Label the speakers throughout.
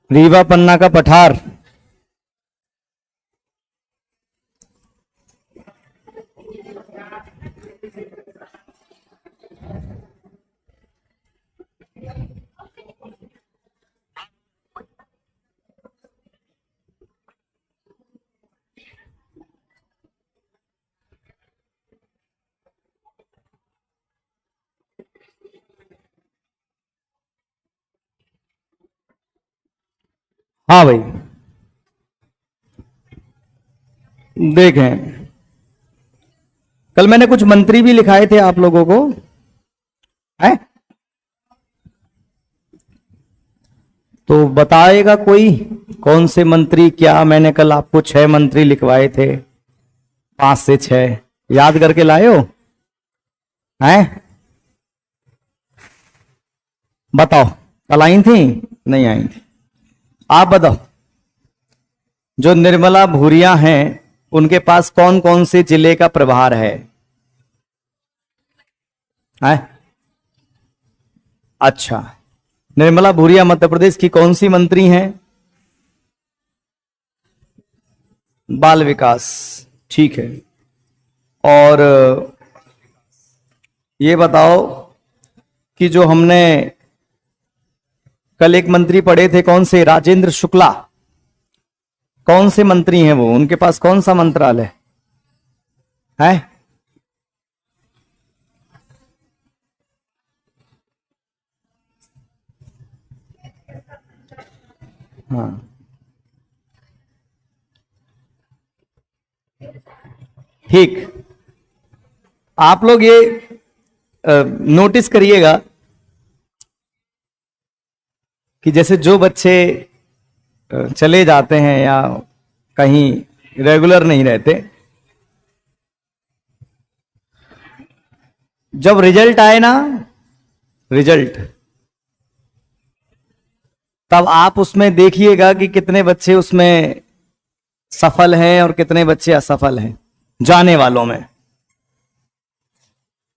Speaker 1: रीवा पन्ना का पठार। हाँ भाई, देखें, कल मैंने कुछ मंत्री भी लिखाए थे आप लोगों को, है? तो बताएगा कोई कौन से मंत्री क्या? मैंने कल आपको 6 मंत्री लिखवाए थे, 5 से 6 याद करके लाए हो? हैं? बताओ, कल आई थी नहीं आई थी? आप बताओ, जो निर्मला भूरिया हैं उनके पास कौन कौन से जिले का प्रभार है? अच्छा, निर्मला भूरिया मध्य प्रदेश की कौन सी मंत्री हैं? बाल विकास, ठीक है। और ये बताओ कि जो हमने कल एक मंत्री पढ़े थे, कौन से? राजेंद्र शुक्ला, कौन से मंत्री हैं वो? उनके पास कौन सा मंत्रालय है? हाँ, ठीक। आप लोग ये नोटिस करिएगा कि जैसे जो बच्चे चले जाते हैं या कहीं रेगुलर नहीं रहते, जब रिजल्ट आए ना, रिजल्ट, तब आप उसमें देखिएगा कि कितने बच्चे उसमें सफल हैं और कितने बच्चे असफल हैं जाने वालों में।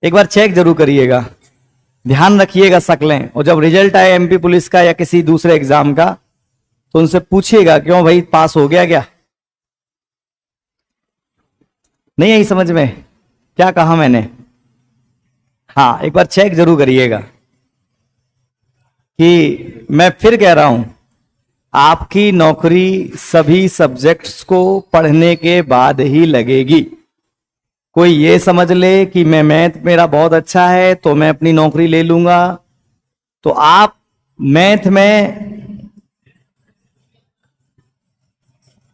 Speaker 1: एक बार चेक जरूर करिएगा, ध्यान रखिएगा शक्लें। और जब रिजल्ट आए एमपी पुलिस का या किसी दूसरे एग्जाम का, तो उनसे पूछिएगा क्यों भाई, पास हो गया क्या? नहीं आई समझ में क्या कहा मैंने? हाँ, एक बार चेक जरूर करिएगा कि मैं फिर कह रहा हूं, आपकी नौकरी सभी सब्जेक्ट्स को पढ़ने के बाद ही लगेगी। कोई ये समझ ले कि मैं मैथ मेरा बहुत अच्छा है तो मैं अपनी नौकरी ले लूंगा, तो आप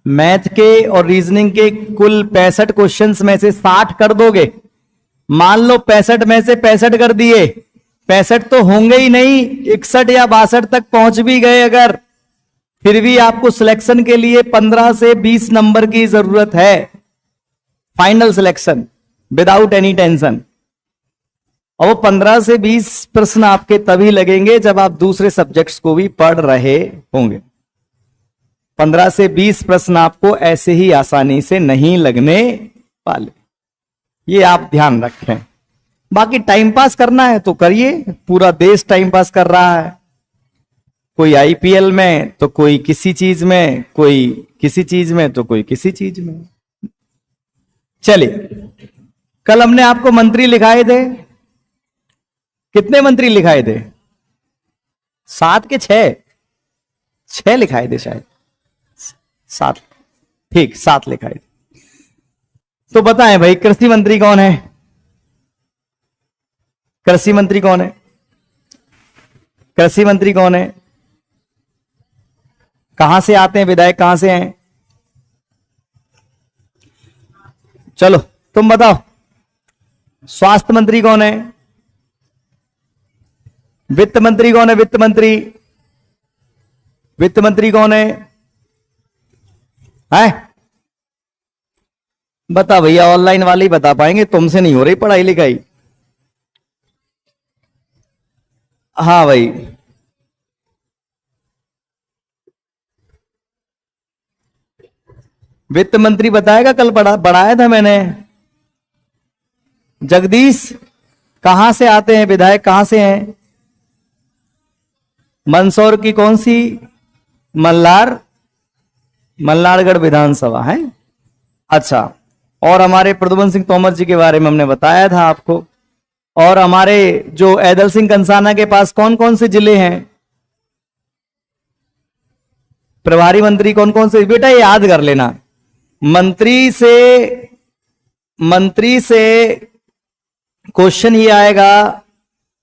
Speaker 1: मैथ के और रीजनिंग के कुल 65 क्वेश्चंस में से 60 कर दोगे। मान लो 65 में से 65 कर दिए, 65 तो होंगे ही नहीं, 61 या 62 तक पहुंच भी गए अगर, फिर भी आपको सिलेक्शन के लिए 15 से 20 नंबर की जरूरत है। Final selection without any tension. और वो 15 से 20 प्रश्न आपके तभी लगेंगे जब आप दूसरे सब्जेक्ट्स को भी पढ़ रहे होंगे। 15 से 20 प्रश्न आपको ऐसे ही आसानी से नहीं लगने वाले, ये आप ध्यान रखें। बाकी टाइम पास करना है तो करिए, पूरा देश टाइम पास कर रहा है, कोई आईपीएल में तो कोई किसी चीज में, कोई किसी चीज में तो कोई किसी चीज में। चलिए, कल हमने आपको मंत्री लिखाए थे, कितने मंत्री लिखाए थे? 7 के 6 लिखाए थे शायद, 7, ठीक 7 लिखाए थे। तो बताएं भाई, कृषि मंत्री कौन है? कृषि मंत्री कौन है? कृषि मंत्री कौन है? कहां से आते हैं विधायक, कहां से हैं? चलो तुम बताओ। स्वास्थ्य मंत्री कौन है? वित्त मंत्री कौन है? वित्त मंत्री, वित्त मंत्री कौन है? बता भैया, ऑनलाइन वाले ही बता पाएंगे, तुमसे नहीं हो रही पढ़ाई लिखाई। हाँ भाई, वित्त मंत्री बताएगा, कल बढ़ाया था मैंने। जगदीश, कहां से आते हैं विधायक, कहां से हैं? मंदसौर की कौन सी मल्हार, मल्हारगढ़ विधानसभा है। अच्छा, और हमारे प्रद्युम्न सिंह तोमर जी के बारे में हमने बताया था आपको। और हमारे जो ऐदल सिंह कंसाना के पास कौन कौन से जिले हैं, प्रभारी मंत्री कौन कौन से, बेटा ये याद कर लेना। मंत्री से क्वेश्चन ये आएगा,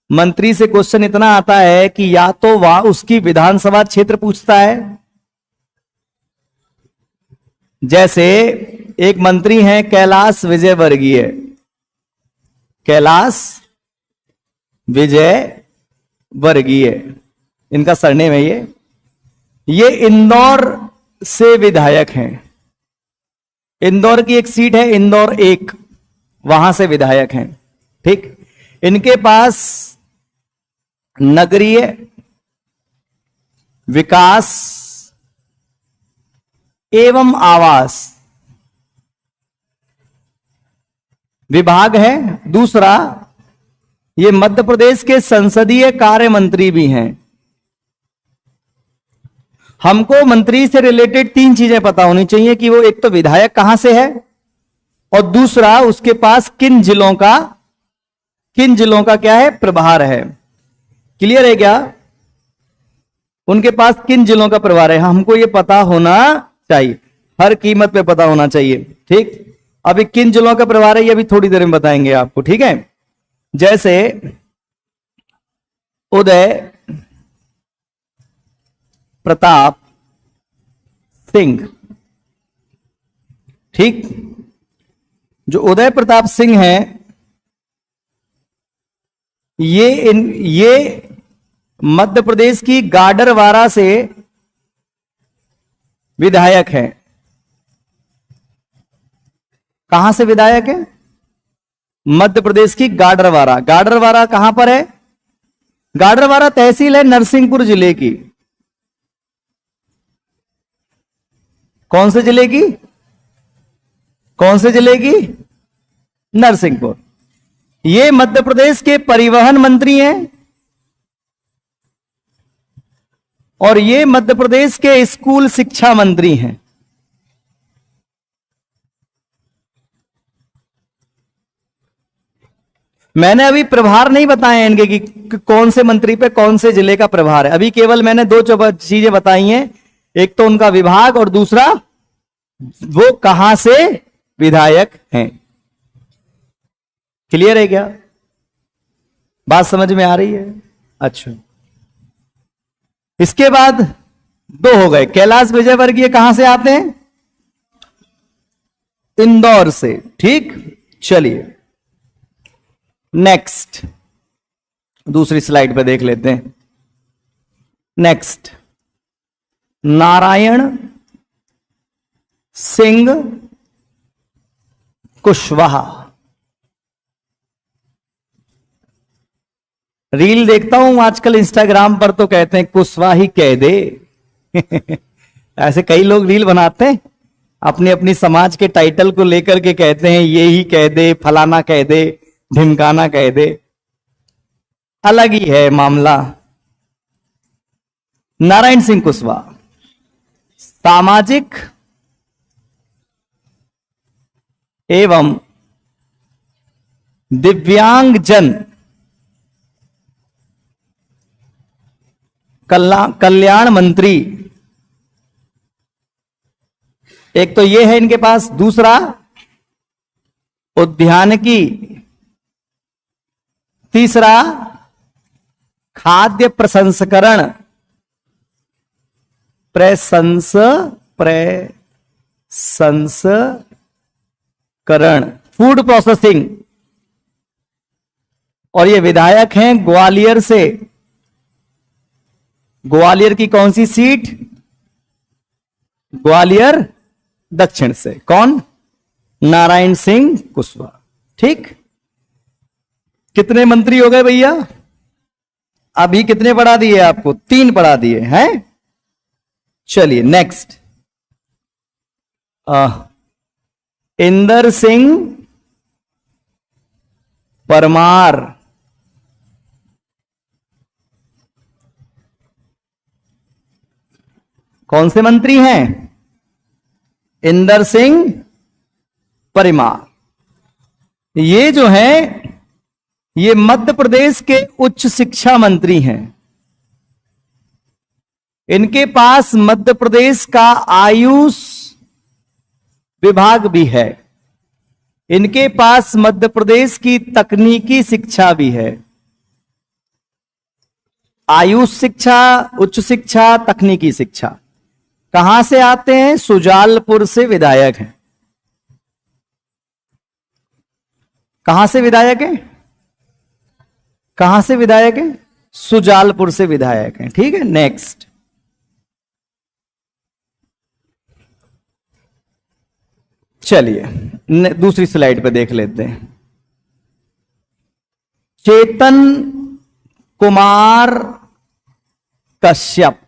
Speaker 1: मंत्री से क्वेश्चन इतना आता है कि या तो वह उसकी विधानसभा क्षेत्र पूछता है, जैसे एक मंत्री हैं कैलाश विजयवर्गीय, कैलाश विजयवर्गीय इनका सरनेम है, ये इंदौर से विधायक हैं। इंदौर की एक सीट है, इंदौर एक, वहां से विधायक हैं। ठीक, इनके पास नगरीय विकास एवं आवास विभाग है। दूसरा, ये मध्य प्रदेश के संसदीय कार्य मंत्री भी हैं। हमको मंत्री से रिलेटेड तीन चीजें पता होनी चाहिए कि वो एक तो विधायक कहां से है, और दूसरा उसके पास किन जिलों का क्या है, प्रभार है। क्लियर है क्या? उनके पास किन जिलों का प्रभार है, हमको ये पता होना चाहिए, हर कीमत पे पता होना चाहिए। ठीक, अभी किन जिलों का प्रभार है ये अभी थोड़ी देर में बताएंगे आपको। ठीक है, जैसे उदय प्रताप सिंह, ठीक, जो उदय प्रताप सिंह हैं ये मध्य प्रदेश की गाडरवारा से विधायक हैं। कहां से विधायक है? मध्य प्रदेश की गाडरवारा। गाडरवारा कहां पर है? गाडरवारा तहसील है नरसिंहपुर जिले की। कौन से जिले की? कौन से जिले की? नरसिंहपुर। ये मध्य प्रदेश के परिवहन मंत्री हैं और ये मध्य प्रदेश के स्कूल शिक्षा मंत्री हैं। मैंने अभी प्रभार नहीं बताए इनके कि कौन से मंत्री पे कौन से जिले का प्रभार है। अभी केवल मैंने दो चीजें बताई हैं, एक तो उनका विभाग और दूसरा वो कहां से विधायक हैं। क्लियर है क्या? बात समझ में आ रही है? अच्छा, इसके बाद दो हो गए। कैलाश विजयवर्गीय कहां से आते हैं? इंदौर से। ठीक, चलिए नेक्स्ट, दूसरी स्लाइड पे देख लेते हैं। नेक्स्ट, नारायण सिंह कुशवाहा। रील देखता हूं आजकल इंस्टाग्राम पर, तो कहते हैं कुशवाहा ही कह दे ऐसे कई लोग रील बनाते हैं, अपनी अपनी समाज के टाइटल को लेकर के कहते हैं ये ही कह दे, फलाना कह दे, ढिमकाना कह दे। अलग ही है मामला। नारायण सिंह कुशवाहा सामाजिक एवं दिव्यांगजन कल्याण मंत्री। एक तो ये है इनके पास, दूसरा उद्यानिकी, तीसरा खाद्य प्रसंस्करण प्रसंस्करण फूड प्रोसेसिंग। और ये विधायक हैं ग्वालियर से। ग्वालियर की कौन सी सीट? ग्वालियर दक्षिण से। कौन? नारायण सिंह कुशवाहा। ठीक, कितने मंत्री हो गए भैया? अभी कितने पढ़ा दिए आपको? 3 पढ़ा दिए हैं। चलिए नेक्स्ट, इंदर सिंह परमार। कौन से मंत्री हैं? इंदर सिंह परमार। ये जो है ये मध्य प्रदेश के उच्च शिक्षा मंत्री हैं। इनके पास मध्य प्रदेश का आयुष विभाग भी है। इनके पास मध्य प्रदेश की तकनीकी शिक्षा भी है। आयुष शिक्षा, उच्च शिक्षा, तकनीकी शिक्षा। कहां से आते हैं? सुजालपुर से विधायक हैं। कहां से विधायक हैं? कहां से विधायक हैं? सुजालपुर से विधायक हैं। ठीक है, नेक्स्ट। चलिए दूसरी स्लाइड पे देख लेते हैं। चेतन कुमार कश्यप,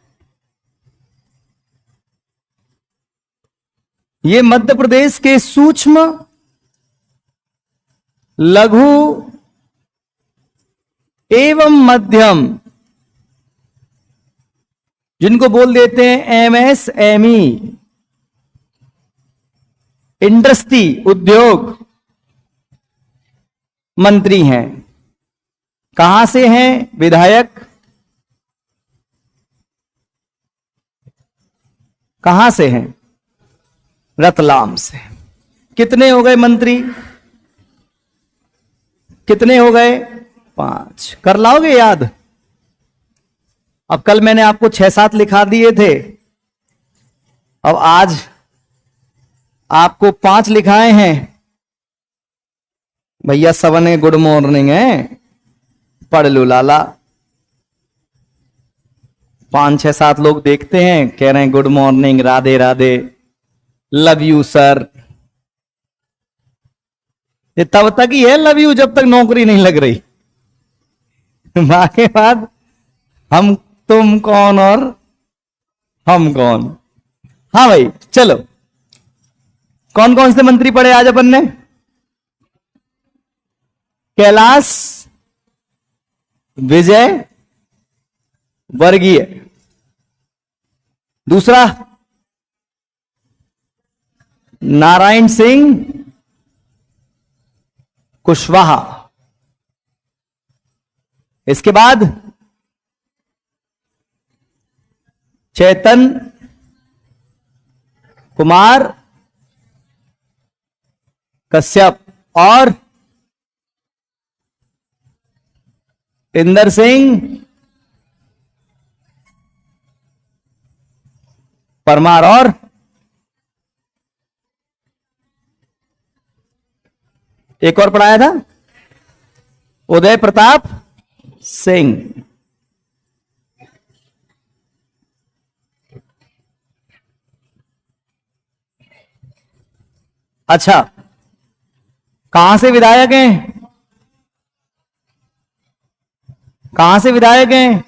Speaker 1: ये मध्य प्रदेश के सूक्ष्म लघु एवं मध्यम, जिनको बोल देते हैं एमएसएमई, इंडस्ट्री, उद्योग मंत्री हैं। कहां से हैं विधायक? कहां से हैं? रतलाम से। कितने हो गए मंत्री? कितने हो गए? 5। कर लाओगे याद? अब कल मैंने आपको 6-7 लिखा दिए थे, अब आज आपको 5 लिखाए हैं। भैया सवने गुड मॉर्निंग है, पढ़ लो लाला। 5-6-7 लोग देखते हैं, कह रहे हैं good morning, Radhe Radhe, love you sir. ये तब तक ही है लव यू जब तक नौकरी नहीं लग रही। के बाद हम तुम कौन और हम कौन। हाँ भाई चलो, कौन कौन से मंत्री पढ़े आज अपन ने? कैलाश विजय वर्गीय, दूसरा नारायण सिंह कुशवाहा, इसके बाद चेतन कुमार कश्यप और इंदर सिंह परमार और एक और पढ़ाया था, उदय प्रताप सिंह। अच्छा, कहां से विधायक हैं? कहां से विधायक हैं?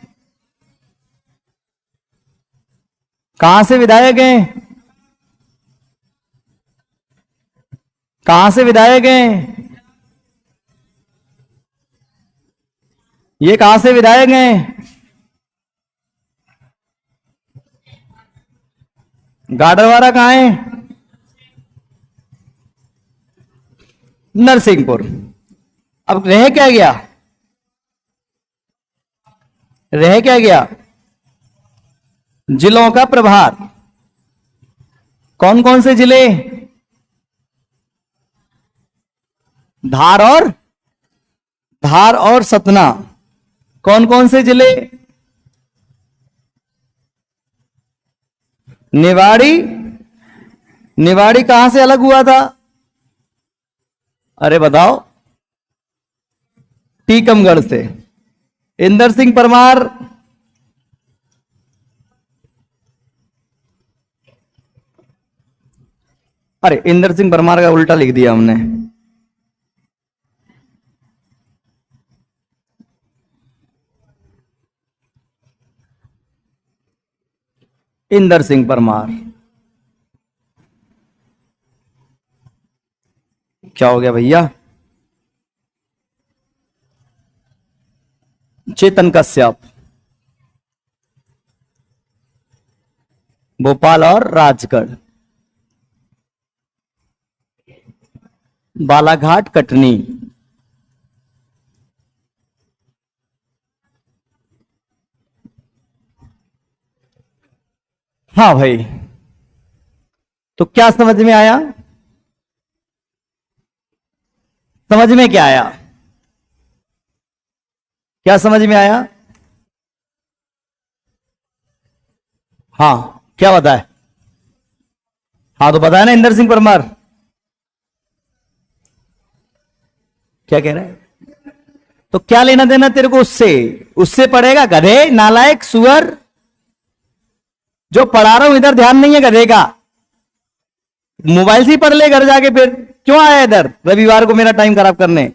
Speaker 1: कहां से विधायक हैं? कहां से विधायक हैं? ये कहां से विधायक हैं? गाडरवारा कहां है? नरसिंहपुर। अब रह क्या गया? रह क्या गया? जिलों का प्रभार। कौन कौन से जिले? धार और सतना। कौन कौन से जिले? निवाड़ी। निवाड़ी कहां से अलग हुआ था? अरे बताओ। टीकमगढ़ से। इंदर सिंह परमार अरे इंदर सिंह परमार का उल्टा लिख दिया हमने। इंदर सिंह परमार। क्या हो गया भैया? चेतन कश्यप। भोपाल और राजगढ़। बालाघाट, कटनी। हाँ भाई, तो क्या समझ में आया? समझ में क्या आया? क्या समझ में आया? हाँ, क्या बताए? हाँ तो बताया ना, इंदर सिंह परमार। क्या कह रहा है? तो क्या लेना देना तेरे को उससे? उससे पढ़ेगा गधे, नालायक, सुअर। जो पढ़ा रहा हूं इधर ध्यान नहीं है गधे का। मोबाइल से ही पढ़ ले घर जाके। फिर क्यों आया इधर रविवार को मेरा टाइम खराब करने?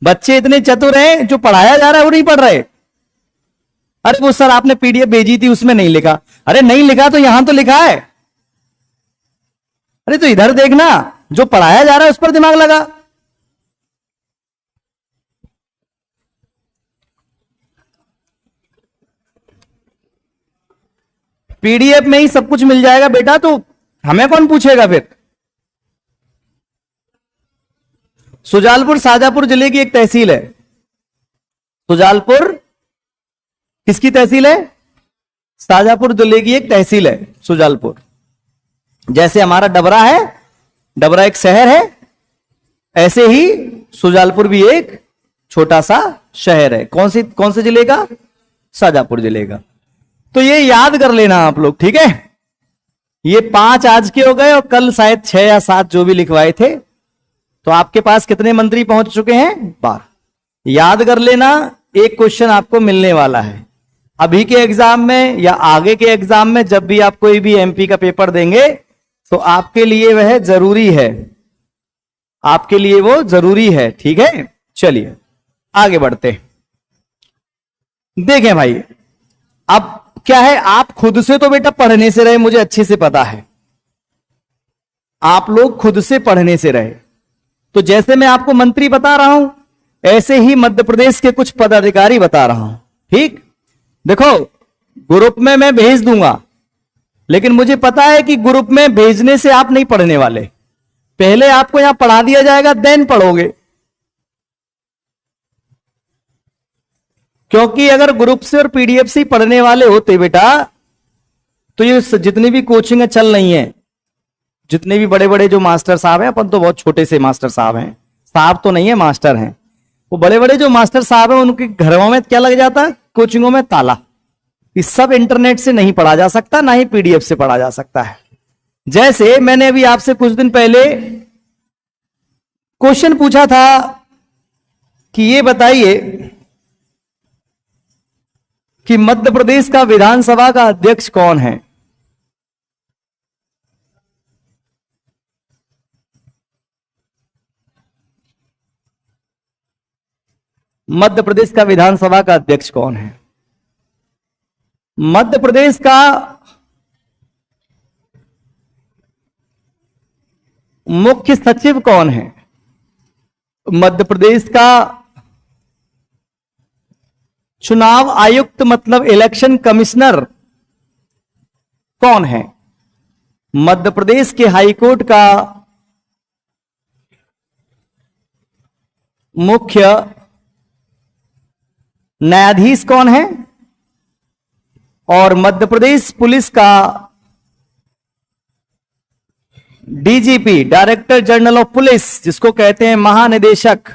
Speaker 1: बच्चे इतने चतुर हैं, जो पढ़ाया जा रहा है वो नहीं पढ़ रहे। अरे वो सर आपने पीडीएफ भेजी थी उसमें नहीं लिखा। अरे नहीं लिखा तो यहां तो लिखा है। अरे तो इधर देखना, जो पढ़ाया जा रहा है उस पर दिमाग लगा। पीडीएफ में ही सब कुछ मिल जाएगा बेटा, तो हमें कौन पूछेगा फिर? सुजालपुर शाजापुर जिले की एक तहसील है। सुजालपुर किसकी तहसील है? शाजापुर जिले की एक तहसील है सुजालपुर। जैसे हमारा डबरा है, डबरा एक शहर है, ऐसे ही सुजालपुर भी एक छोटा सा शहर है। कौन से जिले का? शाजापुर जिले का। तो ये याद कर लेना आप लोग, ठीक है? ये 5 आज के हो गए और कल शायद 6 या 7 जो भी लिखवाए थे। तो आपके पास कितने मंत्री पहुंच चुके हैं? 12। याद कर लेना, एक क्वेश्चन आपको मिलने वाला है अभी के एग्जाम में या आगे के एग्जाम में। जब भी आप कोई भी एमपी का पेपर देंगे तो आपके लिए वह जरूरी है, आपके लिए वो जरूरी है, ठीक है? चलिए आगे बढ़ते। देखें भाई, अब क्या है, आप खुद से तो बेटा पढ़ने से रहे, मुझे अच्छे से पता है आप लोग खुद से पढ़ने से रहे। तो जैसे मैं आपको मंत्री बता रहा हूं, ऐसे ही मध्य प्रदेश के कुछ पदाधिकारी बता रहा हूं, ठीक? देखो, ग्रुप में मैं भेज दूंगा, लेकिन मुझे पता है कि ग्रुप में भेजने से आप नहीं पढ़ने वाले। पहले आपको यहां पढ़ा दिया जाएगा, देन पढ़ोगे। क्योंकि अगर ग्रुप से और पीडीएफ से पढ़ने वाले होते बेटा, तो ये जितनी भी कोचिंग चल रही हैं, जितने भी बड़े बड़े जो मास्टर साहब हैं, अपन तो बहुत छोटे से मास्टर साहब हैं, साहब तो नहीं है मास्टर हैं, वो बड़े बड़े जो मास्टर साहब हैं उनके घरों में क्या लग जाता है? कोचिंगों में ताला। इस सब इंटरनेट से नहीं पढ़ा जा सकता, ना ही पीडीएफ से पढ़ा जा सकता है। जैसे मैंने अभी आपसे कुछ दिन पहले क्वेश्चन पूछा था कि ये बताइए कि मध्य प्रदेश का विधानसभा का अध्यक्ष कौन है? मध्य प्रदेश का विधानसभा का अध्यक्ष कौन है? मध्य प्रदेश का मुख्य सचिव कौन है? मध्य प्रदेश का चुनाव आयुक्त मतलब इलेक्शन कमिश्नर कौन है? मध्य प्रदेश के हाईकोर्ट का मुख्य न्यायाधीश कौन है? और मध्य प्रदेश पुलिस का DGP, director general of police, जिसको कहते हैं महानिदेशक,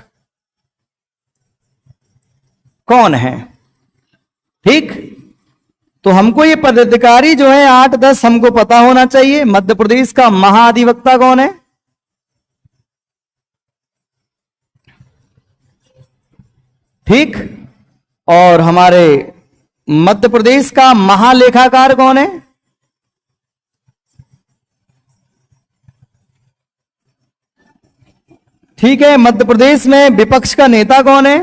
Speaker 1: कौन है? ठीक, तो हमको ये पदाधिकारी जो है 8-10 हमको पता होना चाहिए। मध्य प्रदेश का महाधिवक्ता कौन है? ठीक, और हमारे मध्य प्रदेश का महालेखाकार कौन है? ठीक है, मध्य प्रदेश में विपक्ष का नेता कौन है?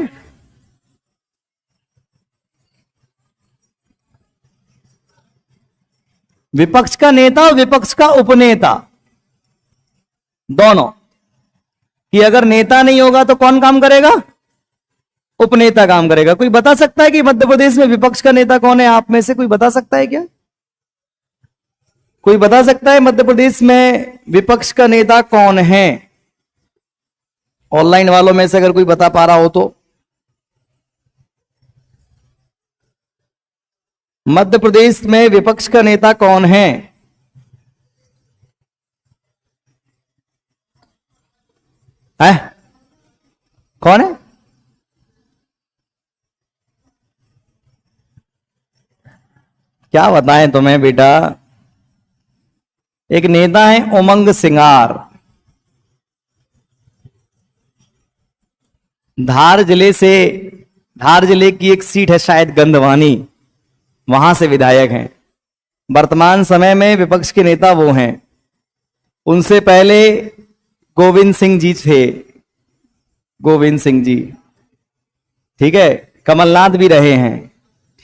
Speaker 1: विपक्ष का नेता और विपक्ष का उपनेता दोनों। कि अगर नेता नहीं होगा तो कौन काम करेगा? उपनेता काम करेगा। कोई बता सकता है कि मध्य प्रदेश में विपक्ष का नेता कौन है? आप में से कोई बता सकता है क्या? कोई बता सकता है मध्य प्रदेश में विपक्ष का नेता कौन है? ऑनलाइन वालों में से अगर कोई बता पा रहा हो तो। मध्य प्रदेश में विपक्ष का नेता कौन है? है? कौन है? क्या बताएं तुम्हें बेटा। एक नेता है उमंग सिंगार, धार जिले की एक सीट है शायद गंधवानी, वहां से विधायक हैं। वर्तमान समय में विपक्ष के नेता वो हैं। उनसे पहले गोविंद सिंह जी थे, गोविंद सिंह जी, ठीक है। कमलनाथ भी रहे हैं,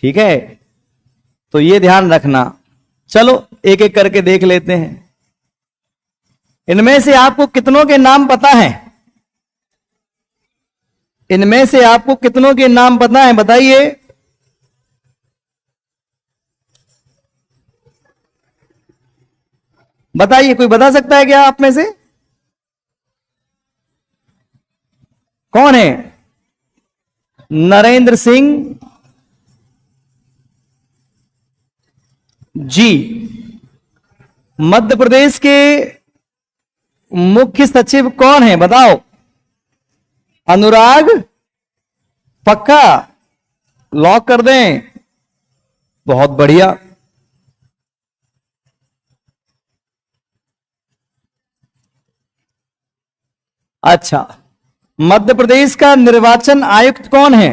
Speaker 1: ठीक है। तो ये ध्यान रखना। चलो एक एक करके देख लेते हैं। इनमें से आपको कितनों के नाम पता है? इनमें से आपको कितनों के नाम पता है, बताइए। बताइए, कोई बता सकता है क्या आप में से? कौन है? नरेंद्र सिंह जी मध्य प्रदेश के मुख्य सचिव कौन है, बताओ। अनुराग, पक्का लॉक कर दें? बहुत बढ़िया। अच्छा, मध्य प्रदेश का निर्वाचन आयुक्त कौन है?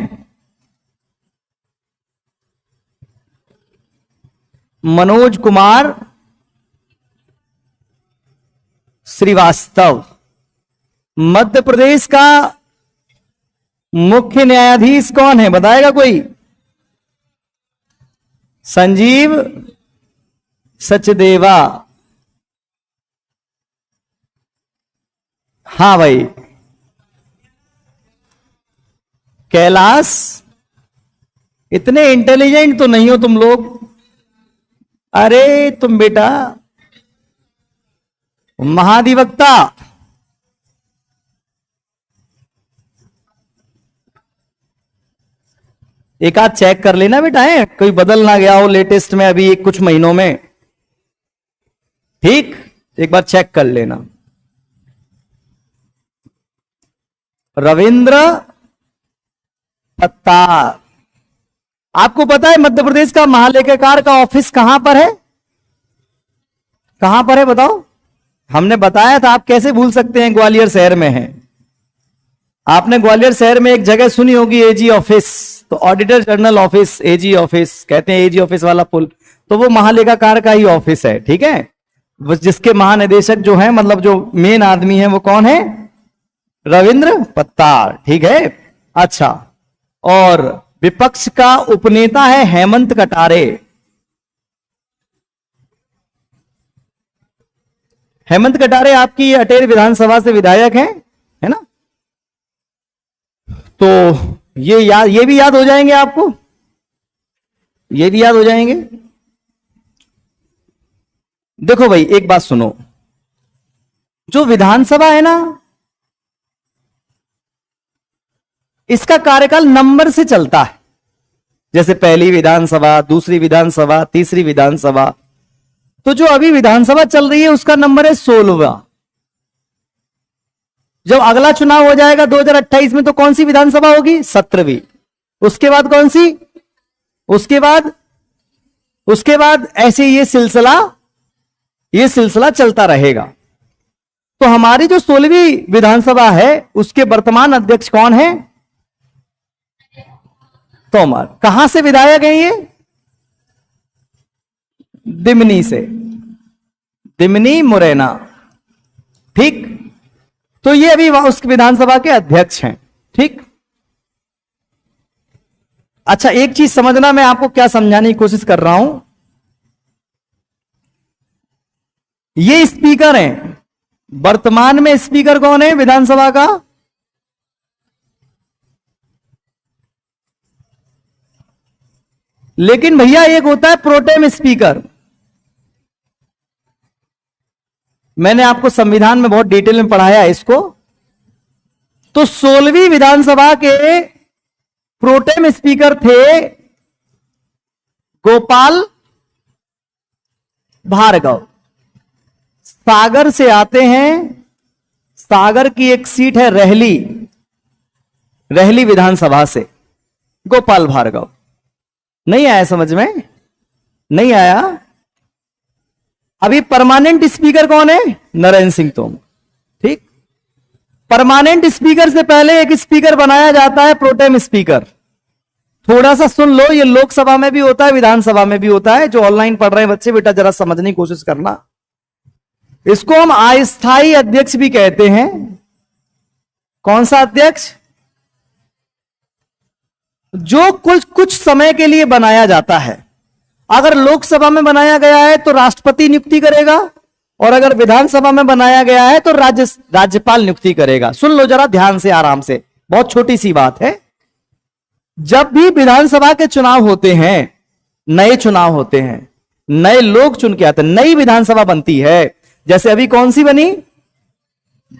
Speaker 1: मनोज कुमार श्रीवास्तव। मध्य प्रदेश का मुख्य न्यायाधीश कौन है, बताएगा कोई? संजीव सचदेवा। हाँ भाई। कैलाश, इतने इंटेलिजेंट तो नहीं हो तुम लोग। अरे तुम बेटा महाधिवक्ता। एक आध चेक कर लेना बेटा, है कोई बदल ना गया हो लेटेस्ट में अभी कुछ महीनों में, ठीक। एक बार चेक कर लेना। रविंद्र पत्तार। आपको पता है मध्य प्रदेश का महालेखाकार का ऑफिस कहां पर है? कहां पर है बताओ? हमने बताया था, आप कैसे भूल सकते हैं? ग्वालियर शहर में है। आपने ग्वालियर शहर में एक जगह सुनी होगी एजी ऑफिस, तो auditor general office, AG office कहते हैं, एजी ऑफिस वाला पुल, तो वो महालेखाकार का ही ऑफिस है, ठीक है। जिसके महानिदेशक जो है, मतलब जो मेन आदमी है, वो कौन है? रविंद्र पत्तार, ठीक है। अच्छा, और विपक्ष का उपनेता है हेमंत कटारे। हेमंत कटारे आपकी अटेर विधानसभा से विधायक हैं, है ना। तो ये भी याद हो जाएंगे आपको, ये भी याद हो जाएंगे। देखो भाई एक बात सुनो, जो विधानसभा है ना, इसका कार्यकाल नंबर से चलता है। जैसे पहली विधानसभा, दूसरी विधानसभा, तीसरी विधानसभा। तो जो अभी विधानसभा चल रही है उसका नंबर है 16वां। जब अगला चुनाव हो जाएगा 2028 में, तो कौन सी विधानसभा होगी? 17वीं। उसके बाद कौन सी? उसके बाद ऐसे ये सिलसिला चलता रहेगा। तो हमारी जो 16वीं विधानसभा है उसके वर्तमान अध्यक्ष कौन है? तोमर। कहां से विधायक है ये? दिमनी से, दिमनी मुरैना, ठीक। तो ये अभी उस विधानसभा के अध्यक्ष हैं, ठीक। अच्छा, एक चीज समझना, मैं आपको क्या समझाने की कोशिश कर रहा हूं। ये स्पीकर हैं। वर्तमान में स्पीकर कौन है विधानसभा का? लेकिन भैया एक होता है प्रोटेम स्पीकर। मैंने आपको संविधान में बहुत डिटेल में पढ़ाया है इसको। तो 16वीं विधानसभा के प्रोटेम स्पीकर थे गोपाल भार्गव। सागर से आते हैं। सागर की एक सीट है रहली, रहली विधानसभा से गोपाल भार्गव। नहीं आया समझ में? नहीं आया? अभी परमानेंट स्पीकर कौन है? नरेंद्र सिंह तोमर। ठीक, परमानेंट स्पीकर से पहले एक स्पीकर बनाया जाता है प्रोटेम स्पीकर। थोड़ा सा सुन लो, ये लोकसभा में भी होता है, विधानसभा में भी होता है। जो ऑनलाइन पढ़ रहे हैं बच्चे, बेटा जरा समझने की कोशिश करना। इसको हम अस्थायी अध्यक्ष भी कहते हैं। कौन सा अध्यक्ष? जो कुछ समय के लिए बनाया जाता है। अगर लोकसभा में बनाया गया है तो राष्ट्रपति नियुक्ति करेगा, और अगर विधानसभा में बनाया गया है तो राज्यपाल नियुक्ति करेगा। सुन लो जरा ध्यान से, आराम से, बहुत छोटी सी बात है। जब भी विधानसभा के चुनाव होते हैं, नए चुनाव होते हैं, नए लोग चुन के आते हैं, नई विधानसभा बनती है। जैसे अभी कौन सी बनी?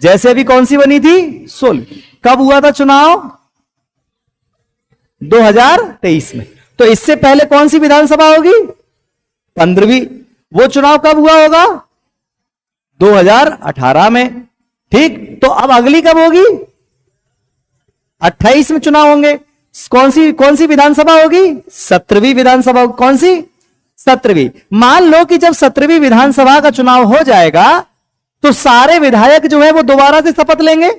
Speaker 1: जैसे अभी कौन सी बनी थी? 16। कब हुआ था चुनाव? 2023 में। तो इससे पहले कौन सी विधानसभा होगी? 15वीं। वो चुनाव कब हुआ होगा? 2018 में। ठीक, तो अब अगली कब होगी? 28 में चुनाव होंगे। कौन सी विधानसभा होगी? 17वीं विधानसभा। कौन सी? 17वीं। मान लो कि जब 17वीं विधानसभा का चुनाव हो जाएगा तो सारे विधायक जो है वो दोबारा से शपथ लेंगे,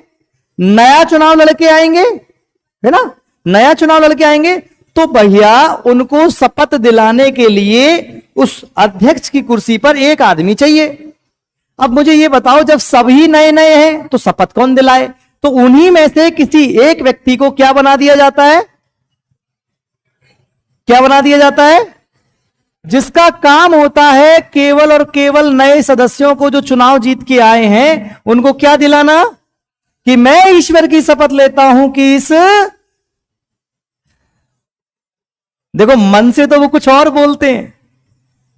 Speaker 1: नया चुनाव लड़के आएंगे, है ना? नया चुनाव लड़के आएंगे। तो भैया उनको शपथ दिलाने के लिए उस अध्यक्ष की कुर्सी पर एक आदमी चाहिए। अब मुझे ये बताओ, जब सभी नए नए हैं तो शपथ कौन दिलाए? तो उन्हीं में से किसी एक व्यक्ति को क्या बना दिया जाता है? क्या बना दिया जाता है? जिसका काम होता है केवल और केवल नए सदस्यों को जो चुनाव जीत के आए हैं उनको क्या दिलाना? कि मैं ईश्वर की शपथ लेता हूं कि इस, देखो मन से तो वो कुछ और बोलते हैं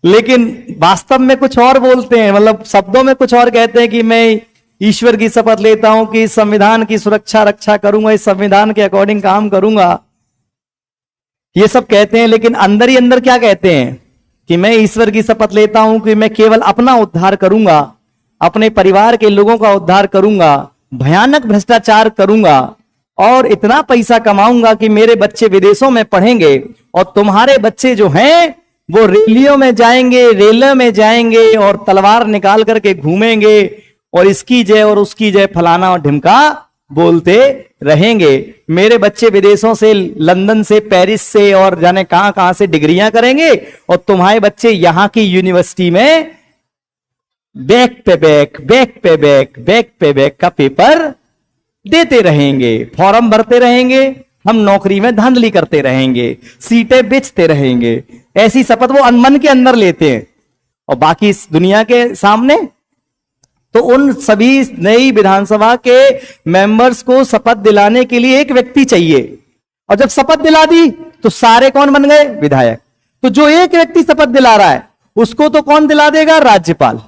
Speaker 1: लेकिन वास्तव में कुछ और बोलते हैं, मतलब शब्दों में कुछ और कहते हैं कि मैं ईश्वर की शपथ लेता हूं कि इस संविधान की सुरक्षा रक्षा करूंगा, इस संविधान के अकॉर्डिंग काम करूंगा, ये सब कहते हैं। लेकिन अंदर ही अंदर क्या कहते हैं? कि मैं ईश्वर की शपथ लेता हूं कि मैं केवल अपना उद्धार करूंगा, अपने परिवार के लोगों का उद्धार करूंगा, भयानक भ्रष्टाचार करूंगा और इतना पैसा कमाऊंगा कि मेरे बच्चे विदेशों में पढ़ेंगे और तुम्हारे बच्चे जो हैं वो रैलियों में जाएंगे, रेलों में जाएंगे और तलवार निकाल करके घूमेंगे और इसकी जय और उसकी जय फलाना और ढिमका बोलते रहेंगे। मेरे बच्चे विदेशों से, लंदन से, पेरिस से और जाने कहां कहां से डिग्रियां करेंगे और तुम्हारे बच्चे यहां की यूनिवर्सिटी में बैक पे बैक, बैक पे बैक, बैक पे बैक का पेपर देते रहेंगे, फॉर्म भरते रहेंगे, हम नौकरी में धांधली करते रहेंगे, सीटें बेचते रहेंगे। ऐसी शपथ वो मन के अंदर लेते हैं और बाकी इस दुनिया के सामने। तो उन सभी नई विधानसभा के मेंबर्स को शपथ दिलाने के लिए एक व्यक्ति चाहिए, और जब शपथ दिला दी तो सारे कौन बन गए? विधायक। तो जो एक व्यक्ति शपथ दिला रहा है उसको तो कौन दिला देगा? राज्यपाल।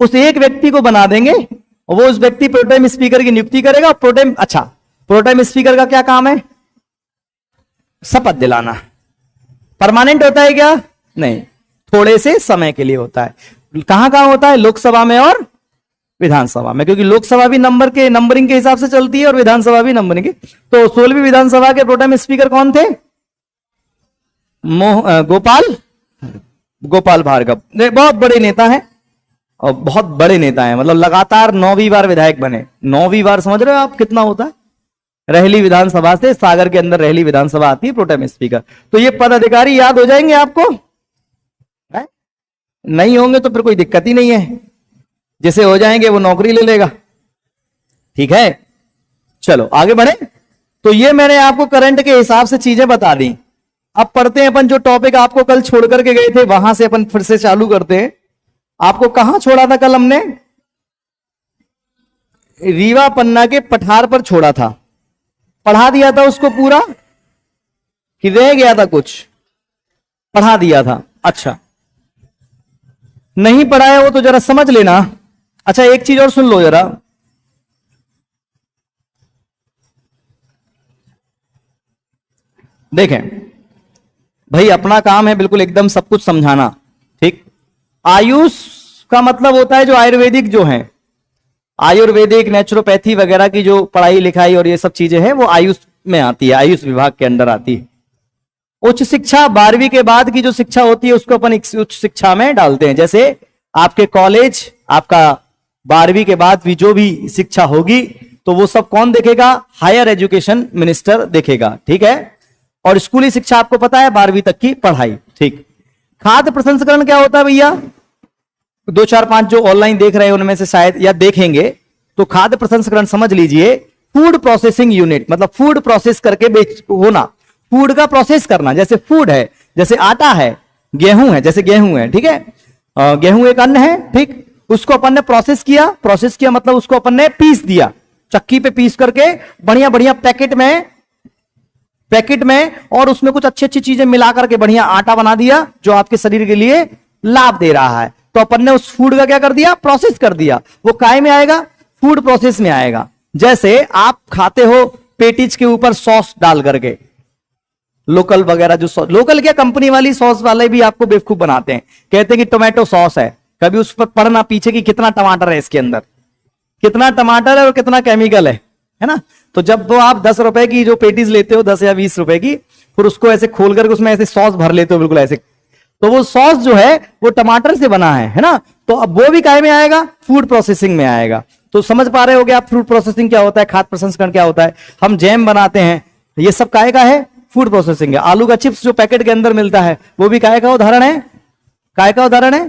Speaker 1: उस एक व्यक्ति को बना देंगे और वो उस व्यक्ति प्रोटेम स्पीकर की नियुक्ति करेगा। प्रोटेम स्पीकर का क्या काम है? शपथ दिलाना। परमानेंट होता है क्या? नहीं, थोड़े से समय के लिए होता है। कहां कहां होता है? लोकसभा में और विधानसभा में, क्योंकि लोकसभा भी नंबरिंग के हिसाब से चलती है और विधानसभा भी नंबरिंग के। तो 16वीं विधानसभा के प्रोटेम स्पीकर कौन थे? गोपाल भार्गव। बहुत बड़े नेता हैं और बहुत बड़े नेता हैं, मतलब लगातार 9वीं बार विधायक बने। 9वीं बार, समझ रहे हो आप कितना होता है? रहली विधानसभा से, सागर के अंदर रहली विधानसभा आती है, प्रोटेम स्पीकर। तो ये पदाधिकारी याद हो जाएंगे आपको? नहीं होंगे तो फिर कोई दिक्कत ही नहीं है, जिसे हो जाएंगे वो नौकरी ले लेगा। ठीक है, चलो आगे बढ़े। तो ये मैंने आपको करंट के हिसाब से चीजें बता दी। अब पढ़ते हैं अपन जो टॉपिक आपको कल छोड़ करके गए थे, वहां से अपन फिर से चालू करते हैं। आपको कहां छोड़ा था कल? हमने रीवा पन्ना के पठार पर छोड़ा था। पढ़ा दिया था उसको पूरा कि रह गया था कुछ? पढ़ा दिया था। अच्छा, नहीं पढ़ाया वो तो जरा समझ लेना। अच्छा, एक चीज और सुन लो जरा, देखें भाई, अपना काम है बिल्कुल एकदम सब कुछ समझाना, ठीक। आयुष का मतलब होता है जो आयुर्वेदिक जो है, आयुर्वेदिक नेचुरोपैथी वगैरह की जो पढ़ाई लिखाई और ये सब चीजें हैं वो आयुष में आती है, आयुष विभाग के अंदर आती है। उच्च शिक्षा 12वीं के बाद की जो शिक्षा होती है उसको अपन उच्च शिक्षा में डालते हैं। जैसे आपके कॉलेज, आपका 12वीं के बाद भी जो भी शिक्षा होगी तो वो सब कौन देखेगा? हायर एजुकेशन मिनिस्टर देखेगा, ठीक है। और स्कूली शिक्षा आपको पता है 12वीं तक की पढ़ाई, ठीक। खाद्य प्रसंस्करण क्या होता है भैया? 2 4 5 जो ऑनलाइन देख रहे हैं उनमें से शायद या देखेंगे, तो खाद्य प्रसंस्करण समझ लीजिए, फूड प्रोसेसिंग यूनिट, मतलब फूड प्रोसेस करके बेच होना, फूड का प्रोसेस करना। जैसे फूड है, जैसे आटा है, गेहूं है, जैसे गेहूं है, ठीक है। गेहूं एक अन्न है, ठीक। उसको अपन ने प्रोसेस किया, प्रोसेस किया मतलब उसको अपन ने पीस दिया, चक्की पे पीस करके बढ़िया बढ़िया पैकेट में और उसमें कुछ अच्छी अच्छी चीजें मिला करके बढ़िया आटा बना दिया जो आपके शरीर के लिए लाभ दे रहा है। तो अपन ने उस फूड का क्या कर दिया? प्रोसेस कर दिया। वो काय में आएगा? फूड प्रोसेस में आएगा। जैसे आप खाते हो पेटीज के ऊपर सॉस डाल करके, लोकल वगैरह जो सॉस, लोकल क्या कंपनी वाली सॉस वाले भी आपको बेवकूफ बनाते हैं, कहते हैं कि टोमेटो सॉस है, कभी उस पर पढ़ना पीछे की कितना टमाटर है इसके अंदर, कितना टमाटर है और कितना केमिकल है ना। तो जब वो आप 10 रुपए की जो पेटीज लेते हो, 10 या 20 रुपए की, फिर उसको ऐसे खोल करके उसमें ऐसे सॉस भर लेते हो बिल्कुल ऐसे, तो वो सॉस जो है वो टमाटर से बना है ना। तो अब वो भी काय में आएगा? फूड प्रोसेसिंग में आएगा। तो समझ पा रहे हो क्या आप फूड प्रोसेसिंग क्या होता है, खाद्य प्रसंस्करण क्या होता है? हम जैम बनाते हैं, ये सब काय का है? फूड प्रोसेसिंग है। आलू का चिप्स जो पैकेट के अंदर मिलता है वो भी काय का उदाहरण है? काय का उदाहरण है?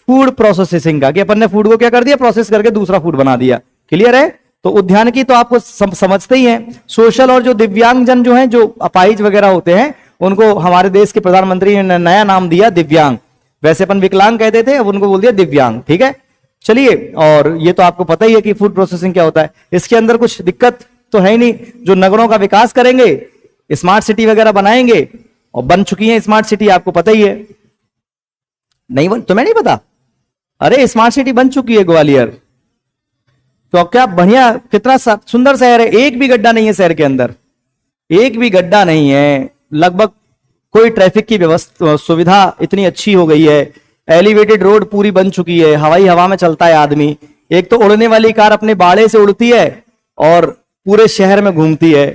Speaker 1: फूड प्रोसेसिंग का, कि अपन ने फूड को क्या कर दिया? प्रोसेस करके दूसरा फूड बना दिया। क्लियर है? तो उद्यान की तो आपको समझते ही हैं। सोशल और जो दिव्यांग जन जो हैं, जो अपाहिज वगैरह होते हैं, उनको हमारे देश के प्रधानमंत्री ने नया नाम दिया दिव्यांग। वैसे अपन विकलांग कहते थे, अब उनको बोल दिया दिव्यांग, ठीक है। चलिए, और ये तो आपको पता ही है कि फूड प्रोसेसिंग क्या होता है। इसके अंदर कुछ दिक्कत तो है ही नहीं। जो नगरों का विकास करेंगे, स्मार्ट सिटी वगैरह बनाएंगे, और बन चुकी है स्मार्ट सिटी, आपको पता ही है। नहीं बन, तुम्हें नहीं पता? अरे स्मार्ट सिटी बन चुकी है ग्वालियर, तो क्या बढ़िया, कितना सुंदर शहर है। एक भी गड्ढा नहीं है शहर के अंदर, एक भी गड्ढा नहीं है। लगभग कोई ट्रैफिक की व्यवस्था सुविधा इतनी अच्छी हो गई है। एलिवेटेड रोड पूरी बन चुकी है, हवाई हवा में चलता है आदमी। एक तो उड़ने वाली कार अपने बाड़े से उड़ती है और पूरे शहर में घूमती है।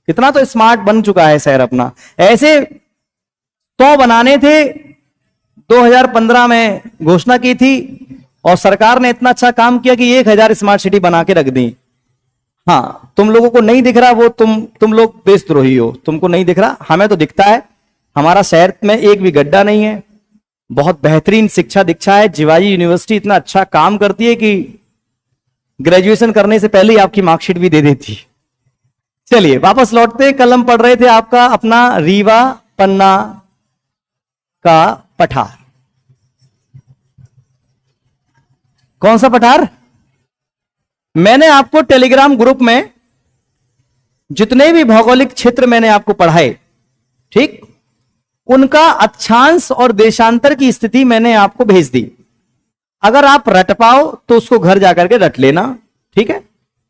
Speaker 1: कितना तो स्मार्ट बन चुका है शहर अपना। ऐसे तो बनाने थे, 2015 में घोषणा की थी और सरकार ने इतना अच्छा काम किया कि 1000 स्मार्ट सिटी बना के रख दी। हाँ, तुम लोगों को नहीं दिख रहा, वो तुम लोग देशद्रोही हो, तुमको नहीं दिख रहा, हमें तो दिखता है। हमारा शहर में एक भी गड्ढा नहीं है, बहुत बेहतरीन शिक्षा दीक्षा है। जिवाजी यूनिवर्सिटी इतना अच्छा काम करती है कि ग्रेजुएशन करने से पहले ही आपकी मार्कशीट भी दे देती। चलिए वापस लौटते, कल हम पढ़ रहे थे आपका अपना रीवा पन्ना का पठार। कौन सा पठार? मैंने आपको टेलीग्राम ग्रुप में जितने भी भौगोलिक क्षेत्र मैंने आपको पढ़ाए, ठीक, उनका अक्षांश और देशांतर की स्थिति मैंने आपको भेज दी। अगर आप रट पाओ तो उसको घर जाकर के रट लेना, ठीक है।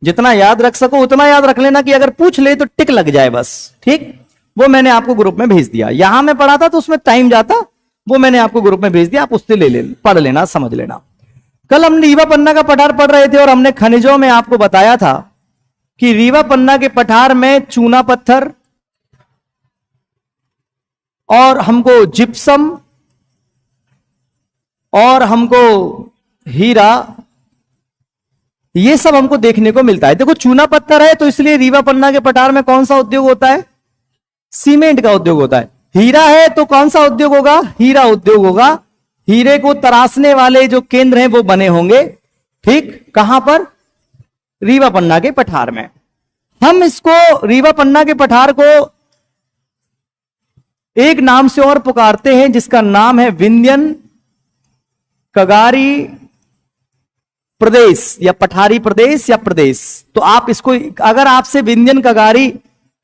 Speaker 1: जितना याद रख सको उतना याद रख लेना, कि अगर पूछ ले तो टिक लग जाए बस, ठीक। वो मैंने आपको ग्रुप में भेज दिया। यहां मैं पढ़ा था तो उसमें टाइम जाता, वो मैंने आपको ग्रुप में भेज दिया, आप उससे पढ़ लेना, समझ लेना। कल हम रीवा पन्ना का पठार पढ़ रहे थे और हमने खनिजों में आपको बताया था कि रीवा पन्ना के पठार में चूना पत्थर और हमको जिप्सम और हमको हीरा, ये सब हमको देखने को मिलता है। देखो चूना पत्थर है तो इसलिए रीवा पन्ना के पठार में कौन सा उद्योग होता है? सीमेंट का उद्योग होता है। हीरा है तो कौन सा उद्योग होगा? हीरा उद्योग होगा। हीरे को तराशने वाले जो केंद्र हैं वो बने होंगे, ठीक। कहां पर? रीवा पन्ना के पठार में। हम इसको रीवा पन्ना के पठार को एक नाम से और पुकारते हैं जिसका नाम है विंध्यन कगारी प्रदेश या पठारी प्रदेश या प्रदेश। तो आप इसको, अगर आपसे विंध्यन कगारी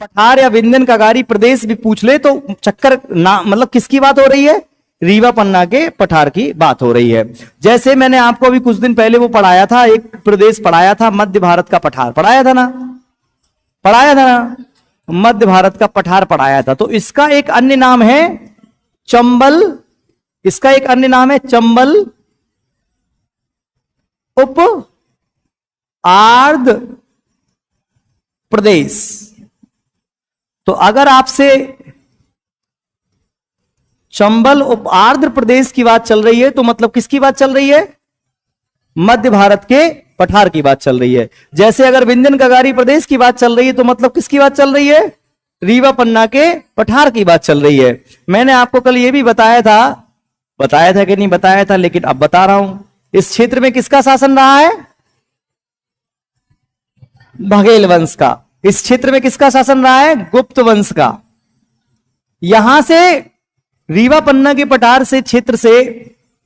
Speaker 1: पठार या विंध्यन कगारी प्रदेश भी पूछ ले तो चक्कर ना, मतलब किसकी बात हो रही है? रीवा पन्ना के पठार की बात हो रही है। जैसे मैंने आपको अभी कुछ दिन पहले वो पढ़ाया था, एक प्रदेश पढ़ाया था, मध्य भारत का पठार पढ़ाया था ना, पढ़ाया था ना, मध्य भारत का पठार पढ़ाया था। तो इसका एक अन्य नाम है चंबल, इसका एक अन्य नाम है चंबल उप आर्द्र प्रदेश। तो अगर आपसे चंबल उप आर्द्र प्रदेश की बात चल रही है तो मतलब किसकी बात चल रही है? मध्य भारत के पठार की बात चल रही है। जैसे अगर विंध्यन कगारी प्रदेश की बात चल रही है तो मतलब किसकी बात चल रही है? रीवा पन्ना के पठार की बात चल रही है। मैंने आपको कल यह भी बताया था कि नहीं बताया था, लेकिन अब बता रहा हूं, इस क्षेत्र में किसका शासन रहा है? बघेल वंश का। इस क्षेत्र में किसका शासन रहा है? गुप्त वंश का। यहां से रीवा पन्ना के पठार से क्षेत्र से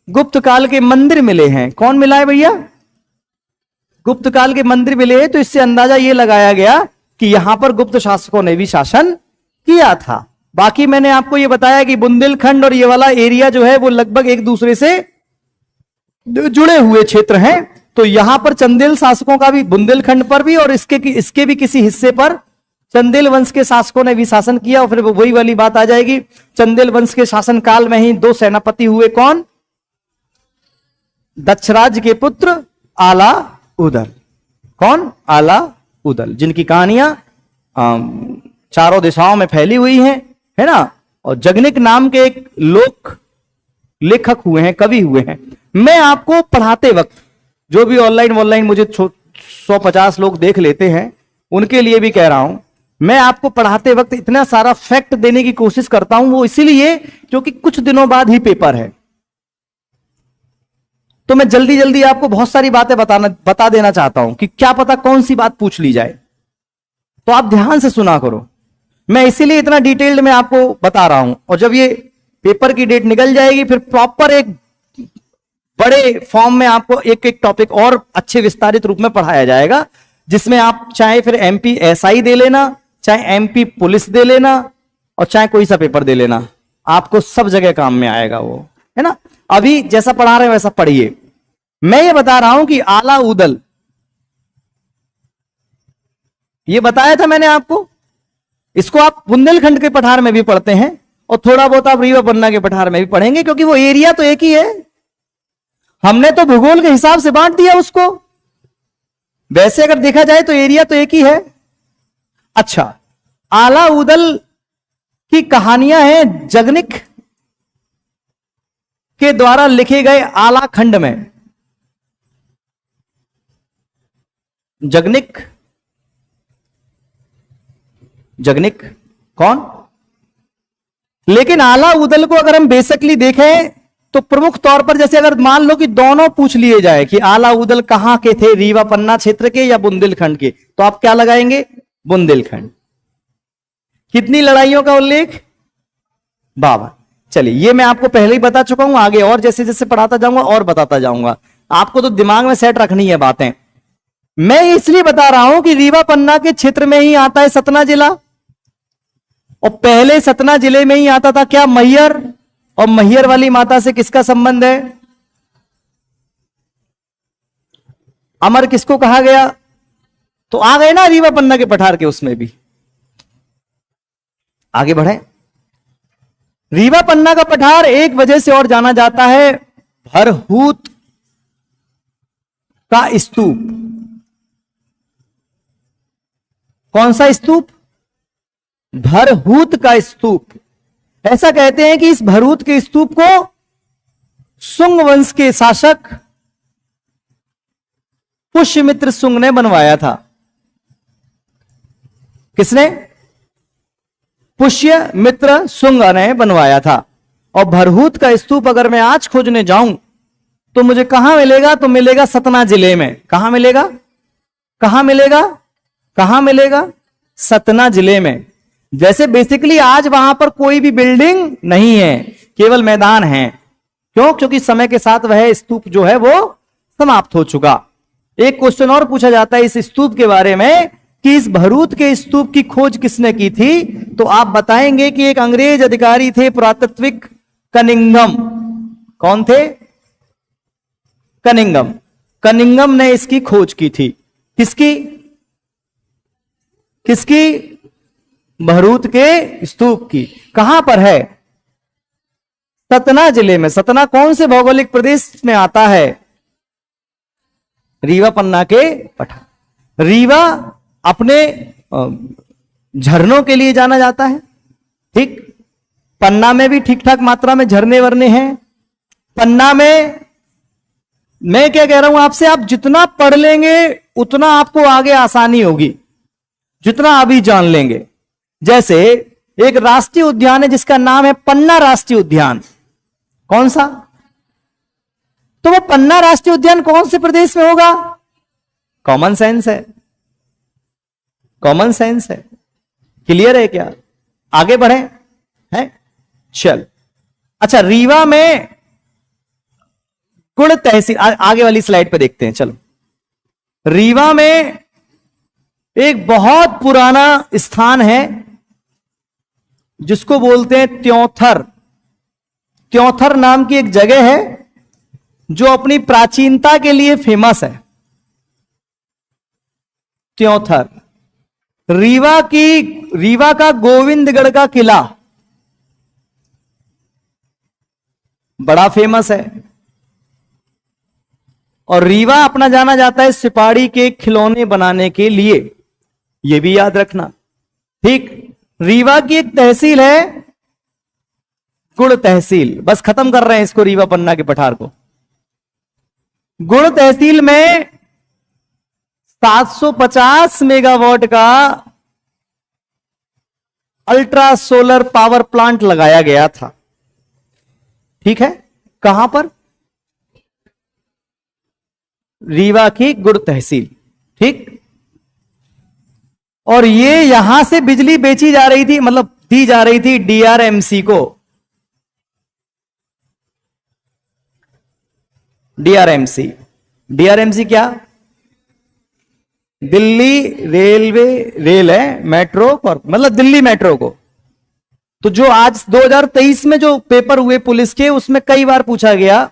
Speaker 1: गुप्त काल के मंदिर मिले हैं। कौन मिला है भैया? गुप्त काल के मंदिर मिले हैं। तो इससे अंदाजा यह लगाया गया कि यहां पर गुप्त शासकों ने भी शासन किया था। बाकी मैंने आपको यह बताया कि बुंदेलखंड और ये वाला एरिया जो है वो लगभग एक दूसरे से जुड़े हुए क्षेत्र हैं। तो यहां पर चंदेल शासकों का भी, बुंदेलखंड पर भी और इसके भी किसी हिस्से पर चंदेल वंश के शासकों ने भी शासन किया। और फिर वही वाली बात आ जाएगी, चंदेल वंश के शासन काल में ही दो सेनापति हुए। कौन? दक्षराज के पुत्र आला उदल। कौन? आला उदल, जिनकी कहानियां चारों दिशाओं में फैली हुई हैं, है ना। और जगनिक नाम के एक लेखक हुए हैं, कवि हुए हैं। मैं आपको पढ़ाते वक्त, जो भी ऑनलाइन मुझे 150 लोग देख लेते हैं, उनके लिए भी कह रहा हूं, मैं आपको पढ़ाते वक्त इतना सारा फैक्ट देने की कोशिश करता हूं, वो इसीलिए क्योंकि कुछ दिनों बाद ही पेपर है। तो मैं जल्दी जल्दी आपको बहुत सारी बातें बता देना चाहता हूं कि क्या पता कौन सी बात पूछ ली जाए। तो आप ध्यान से सुना करो। मैं इसीलिए इतना डिटेल्ड में आपको बता रहा हूं। और जब ये पेपर की डेट निकल जाएगी, फिर प्रॉपर एक बड़े फॉर्म में आपको एक एक टॉपिक और अच्छे विस्तारित रूप में पढ़ाया जाएगा, जिसमें आप चाहे फिर एमपी एसआई दे लेना, चाहे एमपी पुलिस दे लेना, और चाहे कोई सा पेपर दे लेना, आपको सब जगह काम में आएगा वो, है ना। अभी जैसा पढ़ा रहे हैं वैसा पढ़िए। मैं ये बता रहा हूं कि आला उदल, ये बताया था मैंने आपको। इसको आप बुंदेलखंड के पठार में भी पढ़ते हैं और थोड़ा बहुत आप रीवा पन्ना के पठार में भी पढ़ेंगे, क्योंकि वो एरिया तो एक ही है। हमने तो भूगोल के हिसाब से बांट दिया उसको। वैसे अगर देखा जाए तो एरिया तो एक ही है। अच्छा, आला उदल की कहानियां हैं जगनिक के द्वारा लिखे गए आला खंड में। जगनिक कौन? लेकिन आला उदल को अगर हम बेसिकली देखें तो प्रमुख तौर पर, जैसे अगर मान लो कि दोनों पूछ लिए जाए कि आला उदल कहां के थे, रीवा पन्ना क्षेत्र के या बुंदेलखंड के, तो आप क्या लगाएंगे? बुंदेलखंड। कितनी लड़ाइयों का उल्लेख? 52। चलिए, ये मैं आपको पहले ही बता चुका हूं, आगे और जैसे जैसे पढ़ाता जाऊंगा और बताता जाऊंगा। आपको तो दिमाग में सेट रखनी है बातें। मैं इसलिए बता रहा हूं कि रीवा पन्ना के क्षेत्र में ही आता है सतना जिला, और पहले सतना जिले में ही आता था क्या? मैहर। और मैहर वाली माता से किसका संबंध है? अमर किसको कहा गया? तो आ गए ना रीवा पन्ना के पठार के, उसमें भी। आगे बढ़े। रीवा पन्ना का पठार एक वजह से और जाना जाता है, भरहूत का स्तूप। कौन सा स्तूप? भरहूत का स्तूप। ऐसा कहते हैं कि इस भरहूत के स्तूप को सुंग वंश के शासक पुष्यमित्र सुंग ने बनवाया था। किसने? पुष्यमित्र सुंग ने बनवाया था। और भरहूत का स्तूप अगर मैं आज खोजने जाऊं तो मुझे कहां मिलेगा? तो मिलेगा सतना जिले में। कहां मिलेगा? कहां मिलेगा? कहां मिलेगा? सतना जिले में। जैसे बेसिकली आज वहां पर कोई भी बिल्डिंग नहीं है, केवल मैदान है। क्यों? क्योंकि समय के साथ वह स्तूप जो है वो समाप्त हो चुका। एक क्वेश्चन और पूछा जाता है इस स्तूप के बारे में कि इस भरूच के स्तूप की खोज किसने की थी, तो आप बताएंगे कि एक अंग्रेज अधिकारी थे, पुरातत्विक कनिंघम। कौन थे? कनिंघम। कनिंघम ने इसकी खोज की थी। किसकी? किसकी? भरूच के स्तूप की। कहां पर है? सतना जिले में। सतना कौन से भौगोलिक प्रदेश में आता है? रीवा पन्ना के पठार। रीवा अपने झरनों के लिए जाना जाता है, ठीक। पन्ना में भी ठीक ठाक मात्रा में झरने वरने हैं। पन्ना में मैं क्या कह रहा हूं आपसे, आप जितना पढ़ लेंगे उतना आपको आगे आसानी होगी, जितना अभी जान लेंगे। जैसे एक राष्ट्रीय उद्यान है जिसका नाम है पन्ना राष्ट्रीय उद्यान। कौन सा? तो वो पन्ना राष्ट्रीय उद्यान कौन से प्रदेश में होगा? कॉमन सेंस है, कॉमन सेंस है। क्लियर है क्या? आगे बढ़े हैं? चल, अच्छा, रीवा में गुड़ तहसील, आगे वाली स्लाइड पे देखते हैं। चलो, रीवा में एक बहुत पुराना स्थान है जिसको बोलते हैं त्योंथर। त्योंथर नाम की एक जगह है जो अपनी प्राचीनता के लिए फेमस है। त्योंथर। रीवा का गोविंदगढ़ का किला बड़ा फेमस है। और रीवा अपना जाना जाता है सिपाड़ी के खिलौने बनाने के लिए, यह भी याद रखना, ठीक। रीवा की एक तहसील है गुड़ तहसील। बस खत्म कर रहे हैं इसको, रीवा पन्ना के पठार को। गुड़ तहसील में 750 मेगावाट का अल्ट्रा सोलर पावर प्लांट लगाया गया था, ठीक है। कहां पर? रीवा की गुड़ तहसील, ठीक। और ये यहां से बिजली बेची जा रही थी, मतलब दी जा रही थी डीआरएमसी को। डीआरएमसी, डीआरएमसी क्या? दिल्ली रेलवे, रेल है, मेट्रो, मतलब दिल्ली मेट्रो को। तो जो आज 2023 में जो पेपर हुए पुलिस के, उसमें कई बार पूछा गया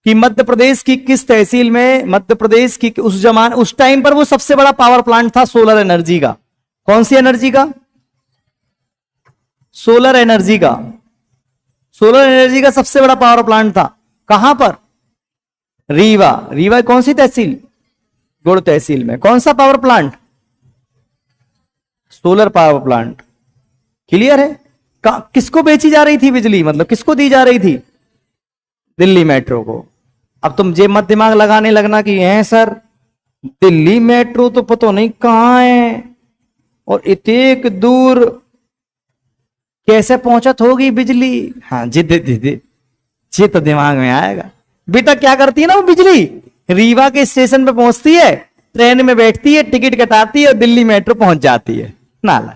Speaker 1: कि मध्य प्रदेश की किस तहसील में, मध्य प्रदेश की उस टाइम पर वो सबसे बड़ा पावर प्लांट था सोलर एनर्जी का। कौन सी एनर्जी का? सोलर एनर्जी का। सोलर एनर्जी का सबसे बड़ा पावर प्लांट था। कहां पर? रीवा। रीवा कौन सी तहसील? गुड़ तहसील में। कौन सा power plant? Solar power plant. Clear है? किसको बेची जा रही थी बिजली, मतलब किसको दी जा रही थी? दिल्ली मेट्रो को। अब तुम जे मत दिमाग लगाने लगना कि है सर दिल्ली मेट्रो तो पता नहीं कहां है और इतने दूर कैसे पहुंचत होगी बिजली। हाँ जी तो दिमाग में आएगा। बेटा क्या करती है ना वो बिजली, रीवा के स्टेशन पे पहुंचती है, ट्रेन में बैठती है, टिकट कटाती है और दिल्ली मेट्रो पहुंच जाती है। नाला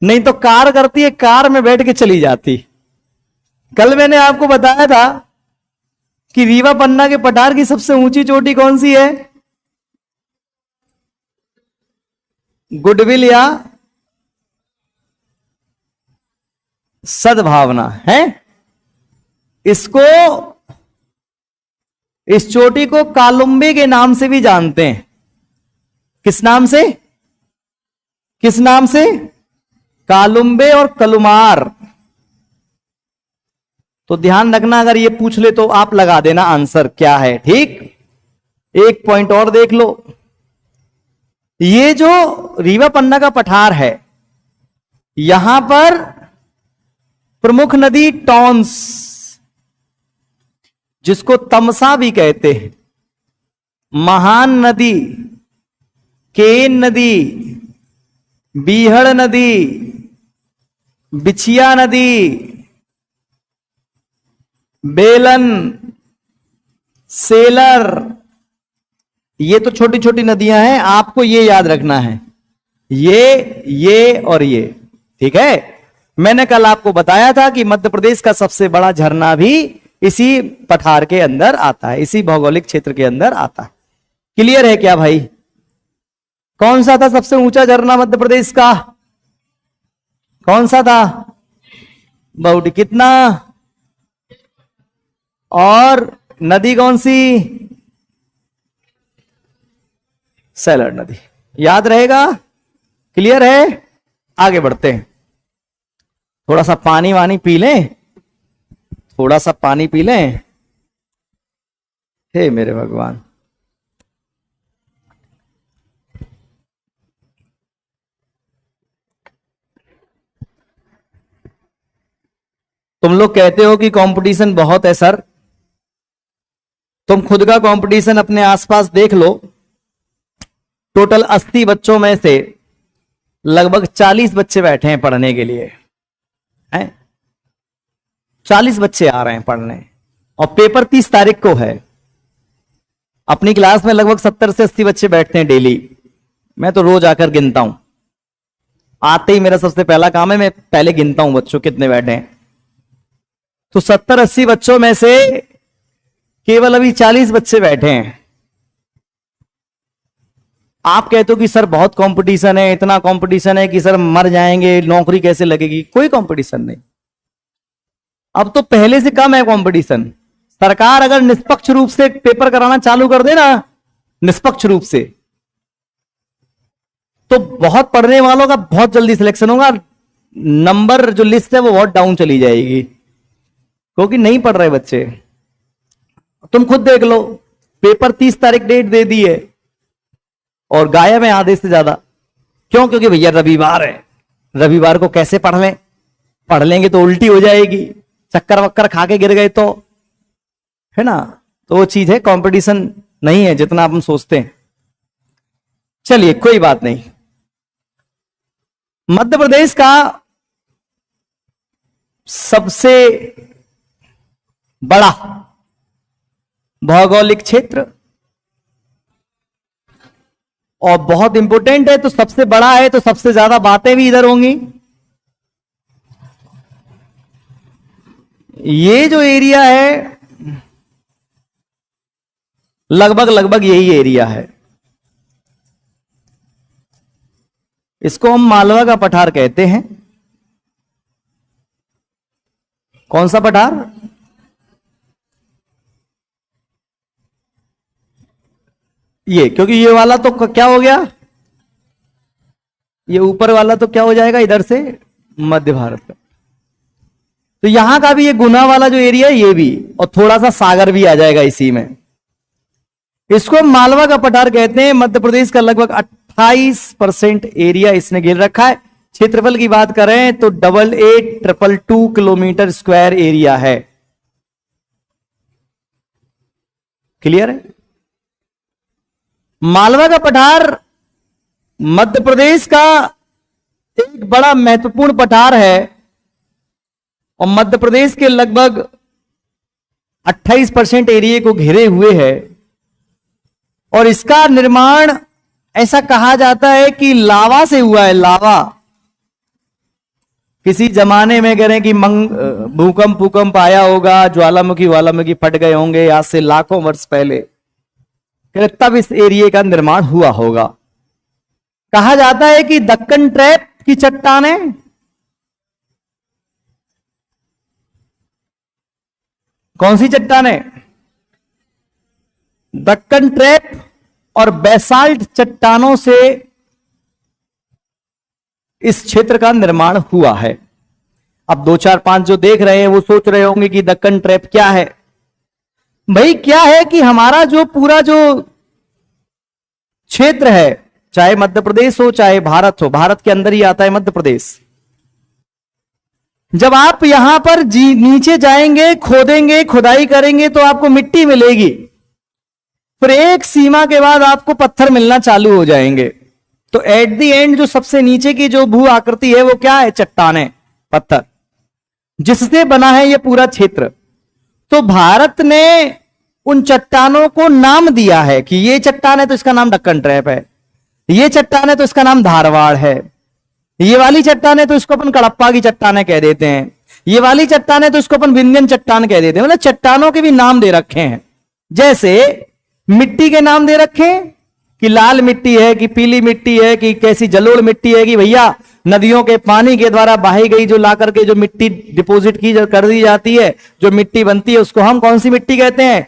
Speaker 1: नहीं तो कार करती है, कार में बैठ के चली जाती। कल मैंने आपको बताया था कि रीवा पन्ना के पठार की सबसे ऊंची चोटी कौन सी है? गुडविल या सद्भावना है। इसको, इस चोटी को कालुम्बे के नाम से भी जानते हैं। किस नाम से? किस नाम से? कालुम्बे और कलुमार। तो ध्यान रखना, अगर ये पूछ ले तो आप लगा देना आंसर क्या है, ठीक। एक पॉइंट और देख लो, ये जो रीवा पन्ना का पठार है, यहां पर प्रमुख नदी टॉन्स, जिसको तमसा भी कहते हैं, महान नदी, केन नदी, बीहड़ नदी, बिछिया नदी, बेलन, सेलर, ये तो छोटी छोटी नदियां हैं, आपको ये याद रखना है, ये और ये, ठीक है। मैंने कल आपको बताया था कि मध्य प्रदेश का सबसे बड़ा झरना भी इसी पठार के अंदर आता है, इसी भौगोलिक क्षेत्र के अंदर आता है। क्लियर है क्या भाई? कौन सा था सबसे ऊंचा झरना मध्य प्रदेश का? कौन सा था? बाउटी। कितना? और नदी कौन सी? सैलड नदी। याद रहेगा? क्लियर है? आगे बढ़ते हैं। थोड़ा सा पानी वानी पी लें, थोड़ा सा पानी पी लें। हे मेरे भगवान, तुम लोग कहते हो कि कंपटीशन बहुत है सर। तुम खुद का कंपटीशन अपने आसपास देख लो। टोटल 80 बच्चों में से लगभग 40 बच्चे बैठे हैं पढ़ने के लिए, हैं? 40 बच्चे आ रहे हैं पढ़ने, और पेपर 30 तारीख को है। अपनी क्लास में लगभग 70 से 80 बच्चे बैठते हैं डेली। मैं तो रोज आकर गिनता हूं। आते ही मेरा सबसे पहला काम है, मैं पहले गिनता हूं बच्चों कितने बैठे हैं। तो 70-80 बच्चों में से केवल अभी 40 बच्चे बैठे हैं। आप कहते हो कि सर बहुत कंपटीशन है, इतना कंपटीशन है कि सर मर जाएंगे, नौकरी कैसे लगेगी? कोई कंपटीशन नहीं। अब तो पहले से कम है कंपटीशन। सरकार अगर निष्पक्ष रूप से पेपर कराना चालू कर दे ना, निष्पक्ष रूप से, तो बहुत पढ़ने वालों का बहुत जल्दी सिलेक्शन होगा। नंबर जो लिस्ट है वो बहुत डाउन चली जाएगी, क्योंकि नहीं पढ़ रहे बच्चे। तुम खुद देख लो, पेपर 30 तारीख डेट दे दी है और गायब है आधे से ज्यादा। क्यों? क्योंकि भैया रविवार है, रविवार को कैसे पढ़ लें? पढ़ लेंगे तो उल्टी हो जाएगी, चक्कर वक्कर खा के गिर गए तो, है ना? तो वो चीज है, कंपटीशन नहीं है जितना हम सोचते हैं। चलिए कोई बात नहीं। मध्य प्रदेश का सबसे बड़ा भौगोलिक क्षेत्र और बहुत इंपॉर्टेंट है, तो सबसे बड़ा है तो सबसे ज्यादा बातें भी इधर होंगी। ये जो एरिया है लगभग लगभग यही एरिया है। इसको हम मालवा का पठार कहते हैं। कौन सा पठार? ये, क्योंकि ये वाला तो क्या हो गया, ये ऊपर वाला तो क्या हो जाएगा इधर से मध्य भारत का। तो यहां का भी ये गुना वाला जो एरिया है ये भी, और थोड़ा सा सागर भी आ जाएगा इसी में। इसको मालवा का पठार कहते हैं। मध्य प्रदेश का लगभग 28% एरिया इसने घेर रखा है। क्षेत्रफल की बात करें तो 88,222 किलोमीटर स्क्वायर एरिया है। क्लियर है? मालवा का पठार मध्य प्रदेश का एक बड़ा महत्वपूर्ण पठार है और मध्य प्रदेश के लगभग 28% एरिया को घेरे हुए है। और इसका निर्माण ऐसा कहा जाता है कि लावा से हुआ है। लावा, किसी जमाने में करें कि भूकंप आया होगा, ज्वालामुखी वालामुखी फट गए होंगे आज से लाखों वर्ष पहले, तब इस एरिया का निर्माण हुआ होगा। कहा जाता है कि दक्कन ट्रैप की चट्टानें, कौन सी चट्टानें? दक्कन ट्रैप और बेसाल्ट चट्टानों से इस क्षेत्र का निर्माण हुआ है। अब 2 4 5 जो देख रहे हैं वो सोच रहे होंगे कि दक्कन ट्रैप क्या है। भाई क्या है कि हमारा जो पूरा जो क्षेत्र है, चाहे मध्य प्रदेश हो चाहे भारत हो, भारत के अंदर ही आता है मध्य प्रदेश। जब आप यहां पर नीचे जाएंगे, खोदेंगे, खुदाई करेंगे तो आपको मिट्टी मिलेगी। फिर एक सीमा के बाद आपको पत्थर मिलना चालू हो जाएंगे। तो एट दी एंड जो सबसे नीचे की जो भू आकृति है वो क्या है? चट्टानें, पत्थर, जिससे बना है ये पूरा क्षेत्र। तो भारत ने उन चट्टानों को नाम दिया है कि ये चट्टान है तो इसका नाम दक्कन ट्रैप है, ये चट्टान है तो इसका नाम धारवाड़ है, ये वाली चट्टान है तो इसको अपन कडप्पा की चट्टानें कह देते हैं, ये वाली चट्टान है तो इसको अपन विंध्यन चट्टान कह देते हैं। मतलब चट्टानों के भी नाम दे रखे हैं। जैसे मिट्टी के नाम दे रखे कि लाल मिट्टी है कि पीली मिट्टी है कि कैसी जलोढ़ मिट्टी है, कि भैया नदियों के पानी के द्वारा बहाई गई जो ला करके जो मिट्टी डिपॉजिट की कर दी जाती है, जो मिट्टी बनती है, उसको हम कौन सी मिट्टी कहते हैं?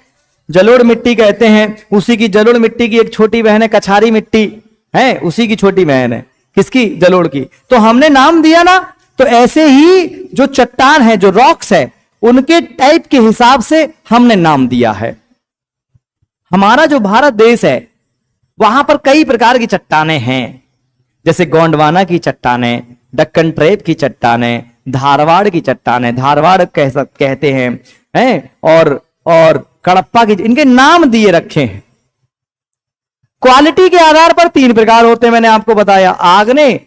Speaker 1: जलोढ़ मिट्टी कहते हैं। उसी की जलोढ़ मिट्टी की एक छोटी बहन है कछारी मिट्टी, है उसी की छोटी बहन है, किसकी? जलोढ़ की। तो हमने नाम दिया ना, तो ऐसे ही जो चट्टान है, जो रॉक्स है, उनके टाइप के हिसाब से हमने नाम दिया है। हमारा जो भारत देश है वहां पर कई प्रकार की चट्टानें हैं, जैसे गोंडवाना की चट्टानें, दक्कन ट्रेप की चट्टानें, धारवाड़ की चट्टानें, धारवाड़ कहते हैं, और कड़प्पा की, इनके नाम दिए रखे हैं। क्वालिटी के आधार पर 3 प्रकार होते हैं, मैंने आपको बताया, आग्नेय,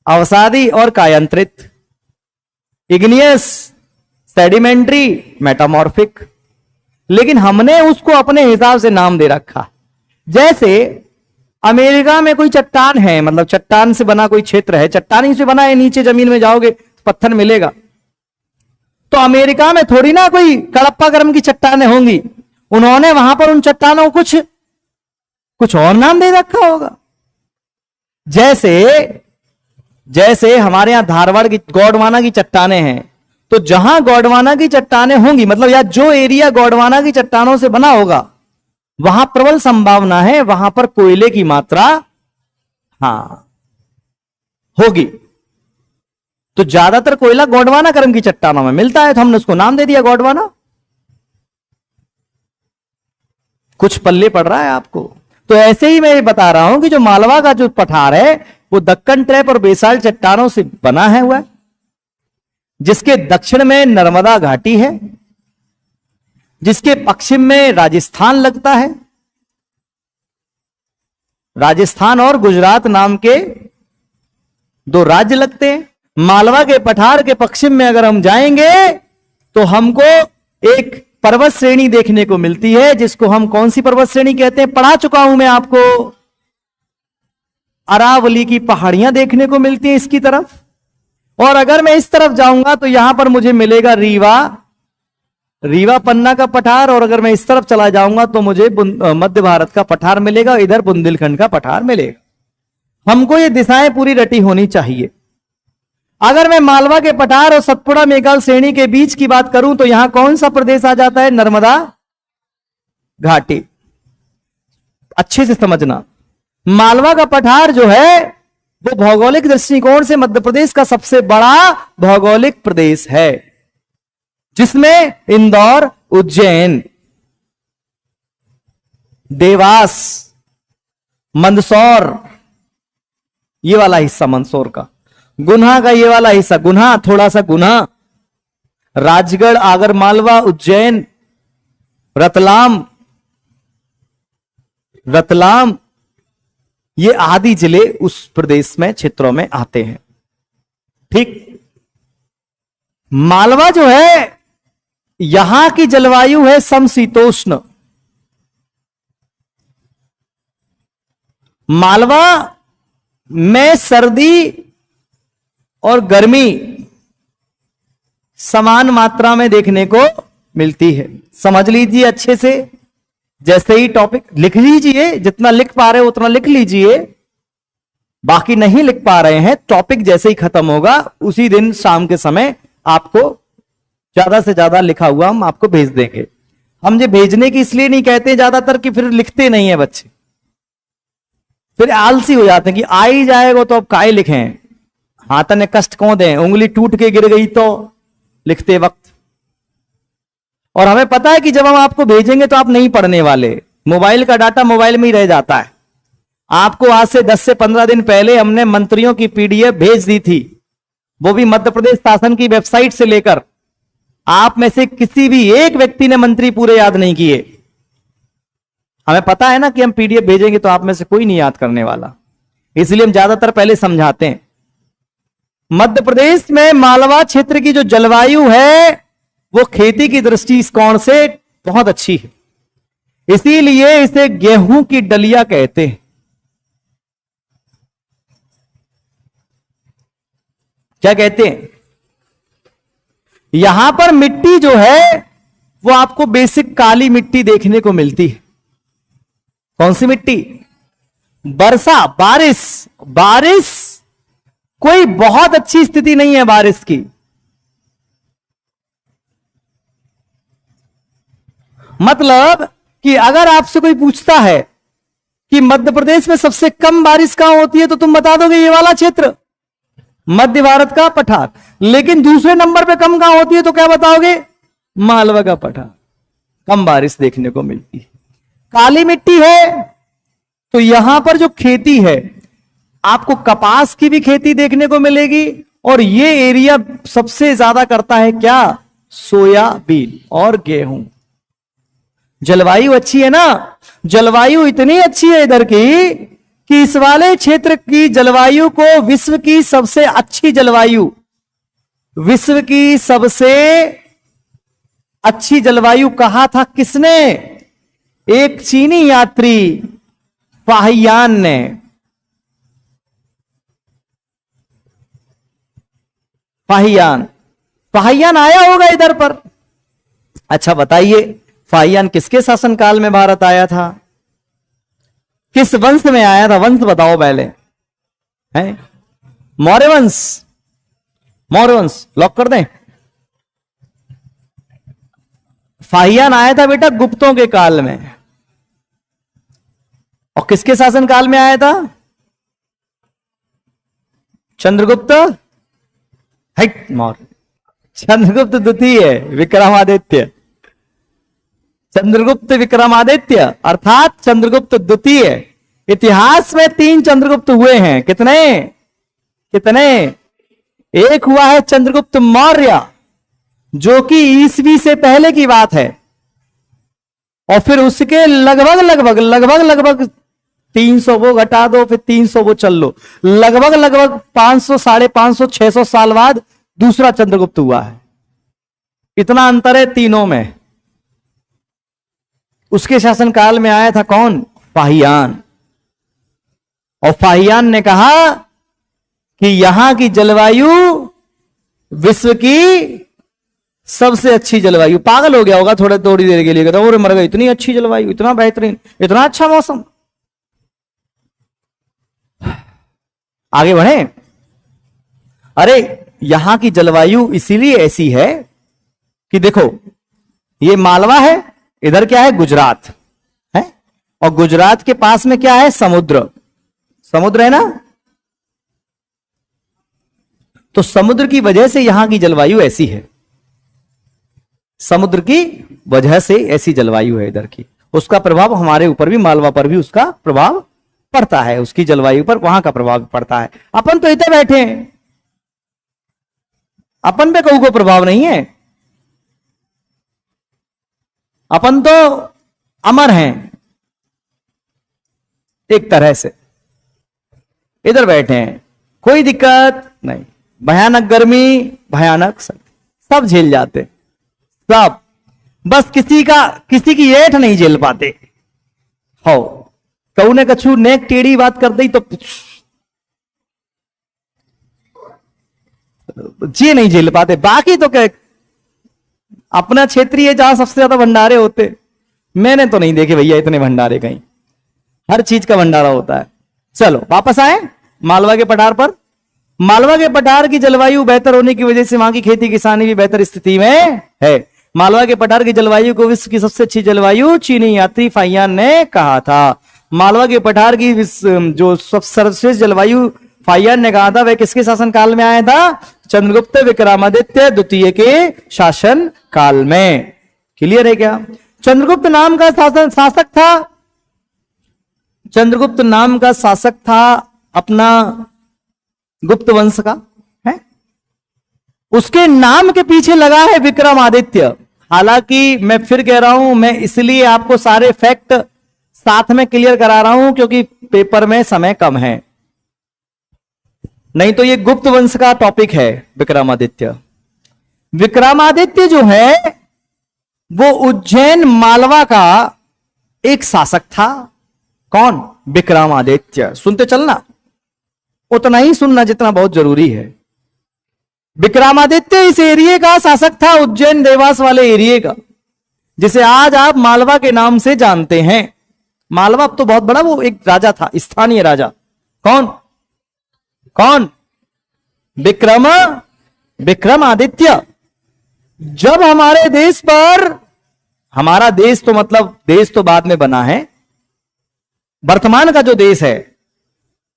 Speaker 1: अवसादी और कायांतरित, इग्नियस, सेडिमेंट्री, मेटामॉर्फिक। लेकिन हमने उसको अपने हिसाब से नाम दे रखा। जैसे अमेरिका में कोई चट्टान है, मतलब चट्टान से बना कोई क्षेत्र है, चट्टान ही से बना है, नीचे जमीन में जाओगे तो पत्थर मिलेगा। तो अमेरिका में थोड़ी ना कोई कडप्पा गर्म की चट्टानें होंगी, उन्होंने वहां पर उन चट्टानों को कुछ और नाम दे रखा होगा। जैसे हमारे यहां धारवाड़ की गोंडवाना की चट्टानें हैं, तो जहां गोंडवाना की चट्टानें होंगी, मतलब या जो एरिया गोंडवाना की चट्टानों से बना होगा, वहां प्रबल संभावना है वहां पर कोयले की मात्रा होगी। तो ज्यादातर कोयला गोंडवाना क्रम की चट्टानों में मिलता है, तो हमने उसको नाम दे दिया गोंडवाना। कुछ पल्ले पड़ रहा है आपको? तो ऐसे ही मैं बता रहा हूं कि जो मालवा का जो पठार है वो दक्कन ट्रैप और बेसाल्ट चट्टानों से बना है हुआ है, जिसके दक्षिण में नर्मदा घाटी है, जिसके पश्चिम में राजस्थान लगता है। राजस्थान और गुजरात नाम के 2 राज्य लगते हैं। मालवा के पठार के पश्चिम में अगर हम जाएंगे तो हमको एक पर्वत श्रेणी देखने को मिलती है, जिसको हम कौन सी पर्वत श्रेणी कहते हैं? पढ़ा चुका हूं मैं आपको, अरावली की पहाड़ियां देखने को मिलती हैं इसकी तरफ। और अगर मैं इस तरफ जाऊंगा तो यहां पर मुझे मिलेगा रीवा पन्ना का पठार, और अगर मैं इस तरफ चला जाऊंगा तो मुझे मध्य भारत का पठार मिलेगा, इधर बुंदेलखंड का पठार मिलेगा। हमको ये दिशाएं पूरी रटी होनी चाहिए। अगर मैं मालवा के पठार और सतपुड़ा मेघाल श्रेणी के बीच की बात करूं तो यहां कौन सा प्रदेश आ जाता है? नर्मदा घाटी। अच्छे से समझना, मालवा का पठार जो है वो भौगोलिक दृष्टिकोण से मध्य प्रदेश का सबसे बड़ा भौगोलिक प्रदेश है, जिसमें इंदौर, उज्जैन, देवास, मंदसौर, ये वाला हिस्सा मंदसौर का, गुना का ये वाला हिस्सा, गुना, थोड़ा सा गुना, राजगढ़, आगरमालवा, उज्जैन, रतलाम, ये आदि जिले उस प्रदेश में, क्षेत्रों में आते हैं। ठीक। मालवा जो है, यहां की जलवायु है समशीतोष्ण। मालवा में सर्दी और गर्मी समान मात्रा में देखने को मिलती है। समझ लीजिए अच्छे से। जैसे ही टॉपिक लिख लीजिए, जितना लिख पा रहे हो उतना लिख लीजिए, बाकी नहीं लिख पा रहे हैं, टॉपिक जैसे ही खत्म होगा उसी दिन शाम के समय आपको ज्यादा से ज्यादा लिखा हुआ हम आपको भेज देंगे। हम ये भेजने की इसलिए नहीं कहते ज्यादातर कि फिर लिखते नहीं है बच्चे, फिर आलसी हो जाते हैं कि आ ही जाएगा तो अब काहे लिखें, हाथ ने कष्ट कौन दें, उंगली टूट के गिर गई तो लिखते वक्त। और हमें पता है कि जब हम आपको भेजेंगे तो आप नहीं पढ़ने वाले, मोबाइल का डाटा मोबाइल में ही रह जाता है। आपको आज से 10 से 15 दिन पहले हमने मंत्रियों की पीडीएफ भेज दी थी, वो भी मध्य प्रदेश शासन की वेबसाइट से लेकर। आप में से किसी भी एक व्यक्ति ने मंत्री पूरे याद नहीं किए। हमें पता है ना कि हम पीडीएफ भेजेंगे तो आप में से कोई नहीं याद करने वाला, इसलिए हम ज्यादातर पहले समझाते हैं। मध्य प्रदेश में मालवा क्षेत्र की जो जलवायु है वो खेती की दृष्टिकोण से बहुत अच्छी है, इसीलिए इसे गेहूं की डलिया कहते हैं। क्या कहते हैं? यहां पर मिट्टी जो है वो आपको बेसिक काली मिट्टी देखने को मिलती है। कौन सी मिट्टी? वर्षा, बारिश। बारिश कोई बहुत अच्छी स्थिति नहीं है बारिश की। मतलब कि अगर आपसे कोई पूछता है कि मध्य प्रदेश में सबसे कम बारिश कहां होती है, तो तुम बता दोगे ये वाला क्षेत्र, मध्य भारत का पठार। लेकिन दूसरे नंबर पे कम कहां होती है, तो क्या बताओगे? मालवा का पठार, कम बारिश देखने को मिलती है। काली मिट्टी है, तो यहां पर जो खेती है, आपको कपास की भी खेती देखने को मिलेगी, और ये एरिया सबसे ज्यादा करता है क्या? सोयाबीन और गेहूं। जलवायु अच्छी है ना? जलवायु इतनी अच्छी है इधर की कि इस वाले क्षेत्र की जलवायु को विश्व की सबसे अच्छी जलवायु, विश्व की सबसे अच्छी जलवायु कहा था किसने? एक चीनी यात्री फाहियान ने। फाहियान, फाहियान आया होगा इधर पर। अच्छा बताइए, फाहियान किसके शासनकाल में भारत आया था? किस वंश में आया था? वंश बताओ पहले। है मौर्य वंश। मौर्य वंश लॉक कर दें। फाहियान आया था बेटा गुप्तों के काल में। और किसके शासनकाल में आया था? चंद्रगुप्त मौर्य। चंद्रगुप्त द्वितीय, विक्रमादित्य। चंद्रगुप्त विक्रमादित्य अर्थात चंद्रगुप्त द्वितीय। इतिहास में 3 चंद्रगुप्त हुए हैं। कितने? कितने? एक हुआ है चंद्रगुप्त मौर्य, जो कि ईसवी से पहले की बात है, और फिर उसके लगभग 300 वो घटा दो, फिर 300 वो चल लो, लगभग 500, 550, 600 साल बाद दूसरा चंद्रगुप्त हुआ है। इतना अंतर है तीनों में। उसके शासनकाल में आया था कौन? फाहियान। और फाहियान ने कहा कि यहां की जलवायु विश्व की सबसे अच्छी जलवायु। पागल हो गया होगा थोड़ी देर के लिए, कहता और मर गए, इतनी अच्छी जलवायु, इतना बेहतरीन, इतना अच्छा मौसम। आगे बढ़े। अरे यहां की जलवायु इसीलिए ऐसी है कि देखो, ये मालवा है, इधर क्या है? गुजरात है, और गुजरात के पास में क्या है? समुद्र। समुद्र है ना? तो समुद्र की वजह से यहां की जलवायु ऐसी है। समुद्र की वजह से ऐसी जलवायु है इधर की। उसका प्रभाव हमारे ऊपर भी, मालवा पर भी उसका प्रभाव पड़ता है। उसकी जलवायु पर वहां का प्रभाव पड़ता है। अपन तो इतने बैठे हैं, अपन पे कहूं को प्रभाव नहीं है। अपन तो अमर हैं एक तरह से, इधर बैठे हैं, कोई दिक्कत नहीं। भयानक गर्मी, भयानक सर्दी, सब झेल जाते सब। बस किसी की ऐठ नहीं झेल पाते। हो कहू ने कछु नेक टेढ़ी बात कर दी तो जी नहीं झेल पाते। बाकी तो क्या, अपना क्षेत्रीय जहां सबसे ज्यादा भंडारे होते, मैंने तो नहीं देखे भैया इतने भंडारे कहीं। हर चीज का भंडारा होता है। चलो वापस आए मालवा के पठार पर। मालवा के पठार की जलवायु बेहतर होने की वजह से वहां की खेती किसानी भी बेहतर स्थिति में है। मालवा के पठार की जलवायु को विश्व की सबसे अच्छी जलवायु चीनी यात्री फाहियान ने कहा था। मालवा के पठार की जो सर्वश्रेष्ठ जलवायु फाहियान ने कहा था, वह किसके शासन काल में आया था? चंद्रगुप्त विक्रमादित्य द्वितीय के शासन काल में। क्लियर है क्या? चंद्रगुप्त नाम का शासक था, चंद्रगुप्त नाम का शासक था अपना गुप्त वंश का है। उसके नाम के पीछे लगा है विक्रमादित्य। हालांकि मैं फिर कह रहा हूं, मैं इसलिए आपको सारे फैक्ट साथ में क्लियर करा रहा हूं क्योंकि पेपर में समय कम है, नहीं तो ये गुप्त वंश का टॉपिक है। विक्रमादित्य, विक्रमादित्य जो है वो उज्जैन मालवा का एक शासक था। कौन? विक्रमादित्य। सुनते चलना, उतना ही सुनना जितना बहुत जरूरी है। विक्रमादित्य इस एरिया का शासक था, उज्जैन देवास वाले एरिया का, जिसे आज आप मालवा के नाम से जानते हैं। मालवा अब तो बहुत बड़ा, वो एक राजा था, स्थानीय राजा। कौन कौन? विक्रमादित्य। जब हमारे देश पर, हमारा देश तो मतलब देश तो बाद में बना है, वर्तमान का जो देश है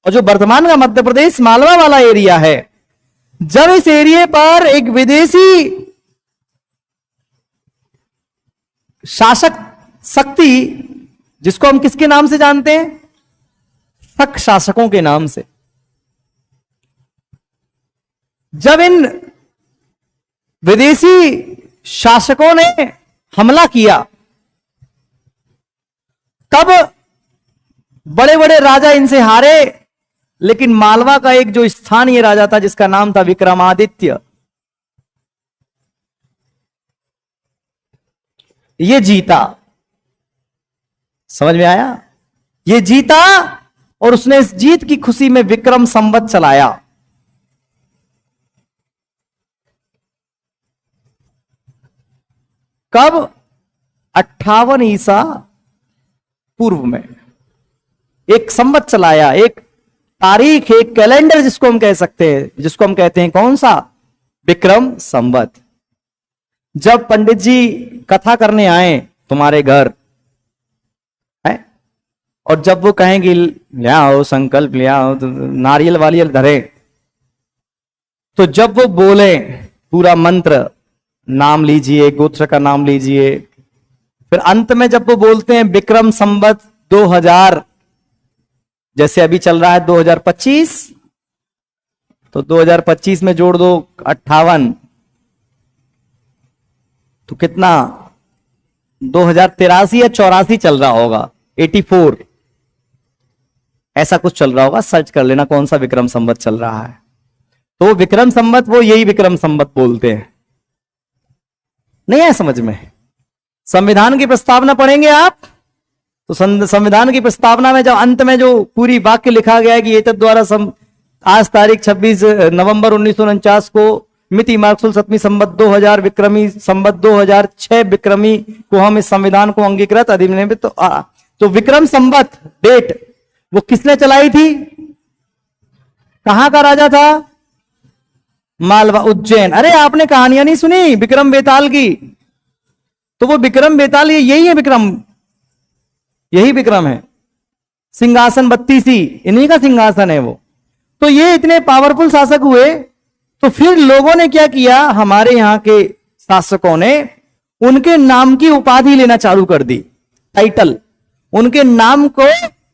Speaker 1: और जो वर्तमान का मध्य प्रदेश मालवा वाला एरिया है, जब इस एरिया पर एक विदेशी शासक शक्ति, जिसको हम किसके नाम से जानते हैं? शक शासकों के नाम से, जब इन विदेशी शासकों ने हमला किया, तब बड़े बड़े राजा इनसे हारे, लेकिन मालवा का एक जो स्थानीय राजा था जिसका नाम था विक्रमादित्य, ये जीता। समझ में आया? ये जीता और उसने इस जीत की खुशी में विक्रम संवत चलाया। कब? 58 ईसा पूर्व में एक संवत चलाया, एक तारीख, एक कैलेंडर जिसको हम कह सकते हैं, जिसको हम कहते हैं कौन सा? विक्रम संवत। जब पंडित जी कथा करने आए तुम्हारे घर है, और जब वो कहेंगे ले आओ संकल्प, ले आओ, तो नारियल वारियल धरे, तो जब वो बोले पूरा मंत्र, नाम लीजिए, गोत्र का नाम लीजिए, फिर अंत में जब वो बोलते हैं विक्रम संवत 2000, जैसे अभी चल रहा है 2025, तो 2025 में जोड़ दो 58, तो कितना? 2083 या 84 चल रहा होगा, 84 ऐसा कुछ चल रहा होगा, सर्च कर लेना कौन सा विक्रम संवत चल रहा है। तो वो विक्रम संवत, वो यही विक्रम संवत बोलते हैं। नहीं है समझ में? संविधान की प्रस्तावना पढ़ेंगे आप, तो संविधान की प्रस्तावना में जब अंत में जो पूरी वाक्य लिखा गया है कि एतद द्वारा आज तारीख 26 नवंबर 1949 को मिति मार्क्सुल 7वीं संवत 2000 विक्रमी संवत 2006 विक्रमी को हम इस संविधान को अंगीकृत अधिनियमित, तो विक्रम संवत डेट वो किसने चलाई थी? कहां का राजा था? मालवा, उज्जैन। अरे आपने कहानियां नहीं सुनी विक्रम बेताल की? तो वो विक्रम बेताल यही है, विक्रम यही विक्रम है। सिंहासन 32 इन्हीं का सिंहासन है वो। तो ये इतने पावरफुल शासक हुए, तो फिर लोगों ने क्या किया, हमारे यहां के शासकों ने उनके नाम की उपाधि लेना चालू कर दी, टाइटल, उनके नाम को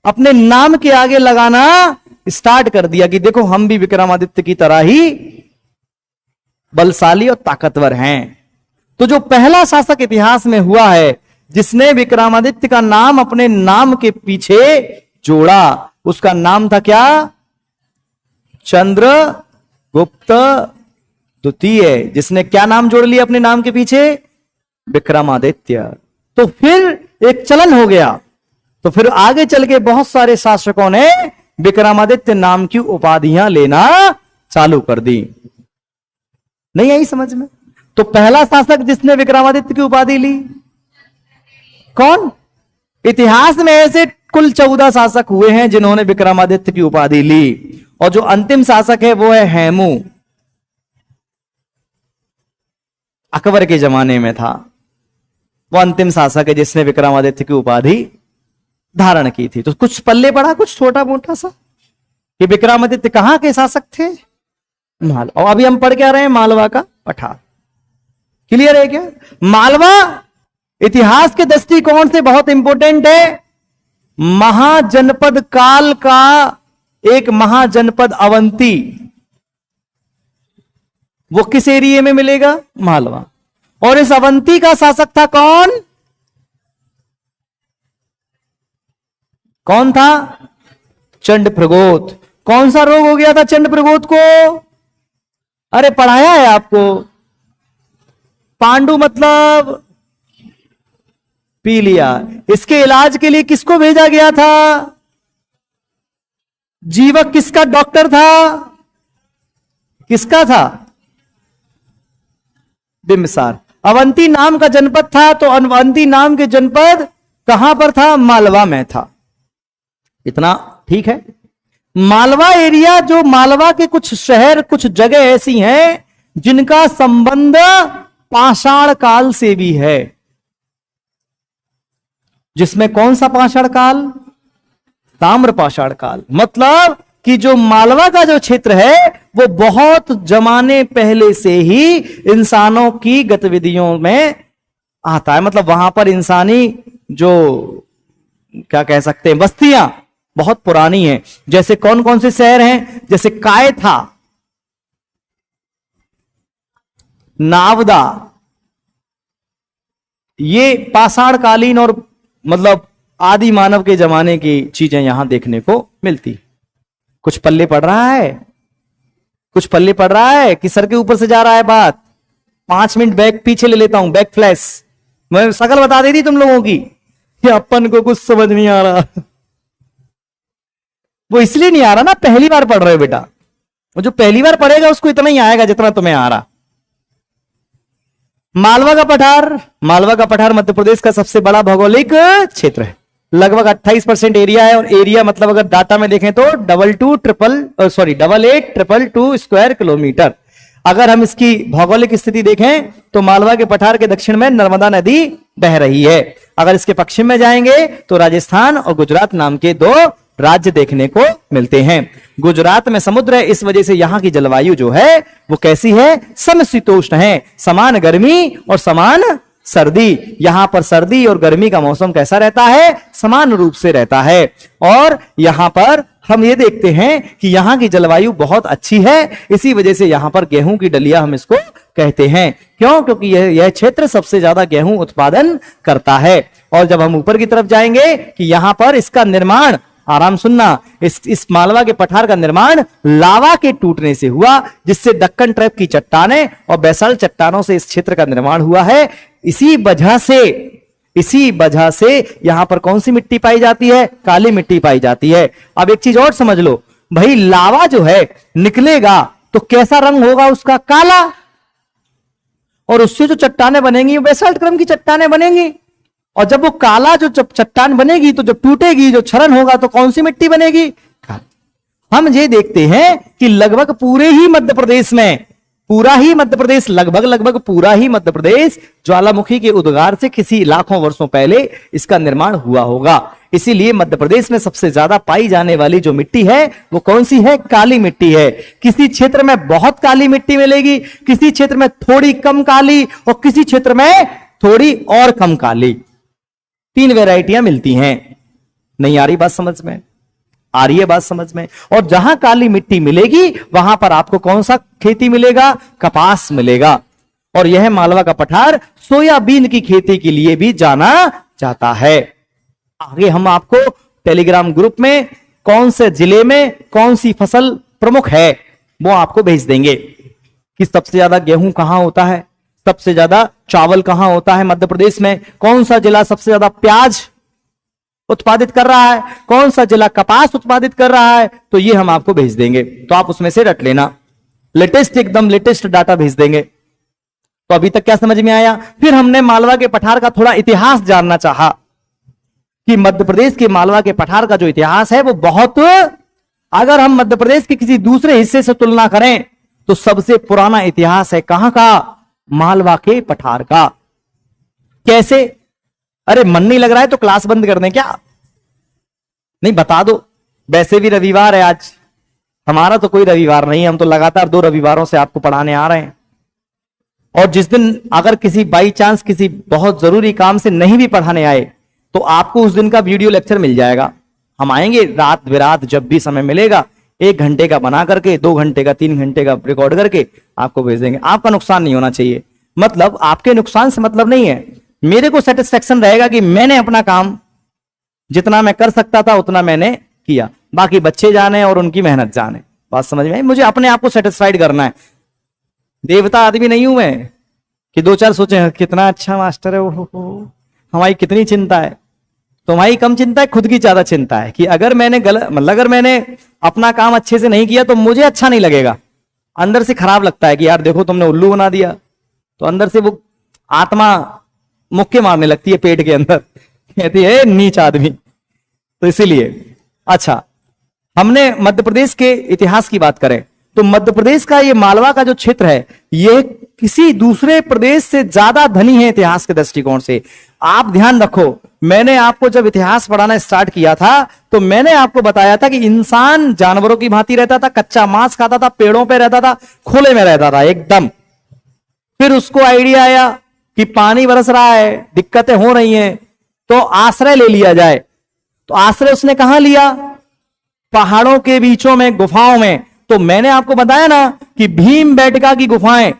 Speaker 1: अपने नाम के आगे लगाना स्टार्ट कर दिया कि देखो हम भी विक्रमादित्य की तरह ही बलशाली और ताकतवर हैं। तो जो पहला शासक इतिहास में हुआ है जिसने विक्रमादित्य का नाम अपने नाम के पीछे जोड़ा, उसका नाम था क्या? चंद्रगुप्त द्वितीय। जिसने क्या नाम जोड़ लिया अपने नाम के पीछे? विक्रमादित्य। तो फिर एक चलन हो गया, तो फिर आगे चल के बहुत सारे शासकों ने विक्रमादित्य नाम की उपाधियां लेना चालू कर दी। नहीं आई समझ में? तो पहला शासक जिसने विक्रमादित्य की उपाधि ली कौन? इतिहास में ऐसे कुल 14 शासक हुए हैं जिन्होंने विक्रमादित्य की उपाधि ली, और जो अंतिम शासक है वो है हेमू, अकबर के जमाने में था। वो अंतिम शासक है जिसने विक्रमादित्य की उपाधि धारण की थी। तो कुछ पल्ले पड़ा, कुछ छोटा मोटा सा, कि विक्रमादित्य कहां के शासक थे? मालवा। और अभी हम पढ़ क्या रहे हैं? मालवा का पठार। क्लियर है क्या? मालवा इतिहास के दृष्टिकोण से बहुत इंपॉर्टेंट है। महाजनपद काल का एक महाजनपद अवंती, वो किस एरिया में मिलेगा? मालवा। और इस अवंती का शासक था कौन? कौन था? चंडप्रगोत। कौन सा रोग हो गया था चंडप्रगोत को? अरे पढ़ाया है आपको। पांडु मतलब पी लिया। इसके इलाज के लिए किसको भेजा गया था? जीवक किसका डॉक्टर था? किसका था? बिंबिसार। अवंती नाम का जनपद था, तो अवंती नाम के जनपद कहां पर था? मालवा में था। इतना ठीक है। मालवा एरिया, जो मालवा के कुछ शहर, कुछ जगह ऐसी हैं जिनका संबंध पाषाण काल से भी है। जिसमें कौन सा पाषाण काल? ताम्र पाषाण काल। मतलब कि जो मालवा का जो क्षेत्र है वो बहुत जमाने पहले से ही इंसानों की गतिविधियों में आता है। मतलब वहां पर इंसानी जो क्या कह सकते हैं, बस्तियां बहुत पुरानी हैं। जैसे कौन कौन से शहर हैं? जैसे काय था, नावदा, ये पाषाण कालीन और मतलब आदि मानव के जमाने की चीजें यहां देखने को मिलती। कुछ पल्ले पड़ रहा है? कुछ पल्ले पड़ रहा है कि सर के ऊपर से जा रहा है बात? 5 मिनट बैक पीछे ले लेता हूं, बैक फ्लैश। मैं शकल बता दे दी तुम लोगों की कि अपन को कुछ समझ नहीं आ रहा। वो इसलिए नहीं आ रहा ना, पहली बार पढ़ रहे हो बेटा। वो जो पहली बार पढ़ेगा उसको इतना ही आएगा जितना तुम्हें आ रहा। मालवा का पठार, मालवा का पठार मध्य प्रदेश का सबसे बड़ा भौगोलिक क्षेत्र है। लगभग 28% एरिया है। और एरिया मतलब अगर डाटा में देखें तो 88,222 स्क्वायर किलोमीटर। अगर हम इसकी भौगोलिक स्थिति देखें तो मालवा के पठार के दक्षिण में नर्मदा नदी बह रही है। अगर इसके पश्चिम में जाएंगे तो राजस्थान और गुजरात नाम के 2 राज्य देखने को मिलते हैं। गुजरात में समुद्र है, इस वजह से यहां की जलवायु जो है वो कैसी है? समशीतोष्ण है। समान गर्मी और समान सर्दी। यहां पर सर्दी और गर्मी का मौसम कैसा रहता है? समान रूप से रहता है। और यहां पर हम ये देखते हैं कि यहां की जलवायु बहुत अच्छी है। इसी वजह से यहां पर गेहूं की डलिया हम इसको कहते हैं। क्यों? क्योंकि यह क्षेत्र सबसे ज्यादा गेहूं उत्पादन करता है। और जब हम ऊपर की तरफ जाएंगे कि यहां पर इसका निर्माण, आराम सुनना, इस मालवा के पठार का निर्माण लावा के टूटने से हुआ, जिससे दक्कन ट्रैप की चट्टानें और बेसाल्ट चट्टानों से इस क्षेत्र का निर्माण हुआ है। इसी वजह से यहां पर कौन सी मिट्टी पाई जाती है? काली मिट्टी पाई जाती है। अब एक चीज और समझ लो भाई, लावा जो है निकलेगा तो कैसा रंग होगा उसका? काला। और उससे जो चट्टानें बनेंगी वो बेसाल्ट क्रम की चट्टानें बनेंगी। और जब वो काला जो चट्टान बनेगी तो जब टूटेगी, जो क्षरण होगा, तो कौन सी मिट्टी बनेगी? हम ये देखते हैं कि लगभग पूरे ही मध्य प्रदेश में, पूरा ही मध्य प्रदेश, लगभग पूरा ही मध्य प्रदेश ज्वालामुखी के उद्गार से किसी लाखों वर्षों पहले इसका निर्माण हुआ होगा। इसीलिए मध्य प्रदेश में सबसे ज्यादा पाई जाने वाली जो मिट्टी है वो कौन सी है? काली मिट्टी है। किसी क्षेत्र में बहुत काली मिट्टी मिलेगी, किसी क्षेत्र में थोड़ी कम काली, और किसी क्षेत्र में थोड़ी और कम काली। 3 वैरायटियां मिलती हैं। नहीं आ रही बात समझ में? आ रही है बात समझ में? और जहां काली मिट्टी मिलेगी वहां पर आपको कौन सा खेती मिलेगा? कपास मिलेगा। और यह मालवा का पठार सोयाबीन की खेती के लिए भी जाना जाता है। आगे हम आपको टेलीग्राम ग्रुप में कौन से जिले में कौन सी फसल प्रमुख है वो आपको भेज देंगे कि सबसे ज्यादा गेहूं कहां होता है, सबसे ज्यादा चावल कहां होता है मध्य प्रदेश में, कौन सा जिला सबसे ज्यादा प्याज उत्पादित कर रहा है, कौन सा जिला कपास उत्पादित कर रहा है। तो ये हम आपको भेज देंगे, तो आप उसमें से रट लेना। लेटेस्ट, एकदम लेटेस्ट डाटा भेज देंगे। तो अभी तक क्या समझ में आया? फिर हमने मालवा के पठार का थोड़ा इतिहास जानना चाहा कि मध्य प्रदेश के मालवा के पठार का जो इतिहास है वो बहुत, अगर हम मध्य प्रदेश के किसी दूसरे हिस्से से तुलना करें तो सबसे पुराना इतिहास है कहां का? मालवा के पठार का। कैसे? अरे मन नहीं लग रहा है तो क्लास बंद कर दें क्या? नहीं, बता दो। वैसे भी रविवार है आज, हमारा तो कोई रविवार नहीं है, हम तो लगातार 2 रविवारों से आपको पढ़ाने आ रहे हैं। और जिस दिन अगर किसी बाई चांस किसी बहुत जरूरी काम से नहीं भी पढ़ाने आए तो आपको उस दिन का वीडियो लेक्चर मिल जाएगा। हम आएंगे रात बिरात जब भी समय मिलेगा, 1 घंटे का बना करके, 2 घंटे का, 3 घंटे का रिकॉर्ड करके आपको भेज देंगे। आपका नुकसान नहीं होना चाहिए, मतलब आपके नुकसान से मतलब नहीं है। मेरे को सेटिस्फेक्शन रहेगा कि मैंने अपना काम जितना मैं कर सकता था उतना मैंने किया, बाकी बच्चे जाने और उनकी मेहनत जाने। बात समझ में आई? मुझे अपने आप को सेटिस्फाइड करना है। देवता आदमी नहीं हूं मैं कि 2-4 सोचे कितना अच्छा मास्टर है, वो हमारी कितनी चिंता है। तुम्हारी कम चिंता है, खुद की ज्यादा चिंता है कि अगर मैंने गलत, मतलब अगर मैंने अपना काम अच्छे से नहीं किया तो मुझे अच्छा नहीं लगेगा, अंदर से खराब लगता है कि यार देखो तुमने उल्लू बना दिया। तो अंदर से वो आत्मा मुक्के मारने लगती है पेट के अंदर कहती है नीच आदमी। तो इसीलिए अच्छा, हमने मध्य प्रदेश के इतिहास की बात करें तो मध्य प्रदेश का ये मालवा का जो क्षेत्र है, ये किसी दूसरे प्रदेश से ज्यादा धनी है इतिहास के दृष्टिकोण से। आप ध्यान रखो, मैंने आपको जब इतिहास पढ़ाना स्टार्ट किया था तो मैंने आपको बताया था कि इंसान जानवरों की भांति रहता था, कच्चा मांस खाता था, पेड़ों पे रहता था, खुले में रहता था एकदम। फिर उसको आइडिया आया कि पानी बरस रहा है, दिक्कतें हो रही हैं, तो आश्रय ले लिया जाए। तो आश्रय उसने कहां लिया? पहाड़ों के बीचों में, गुफाओं में। तो मैंने आपको बताया ना कि भीमबेटका की गुफाएं,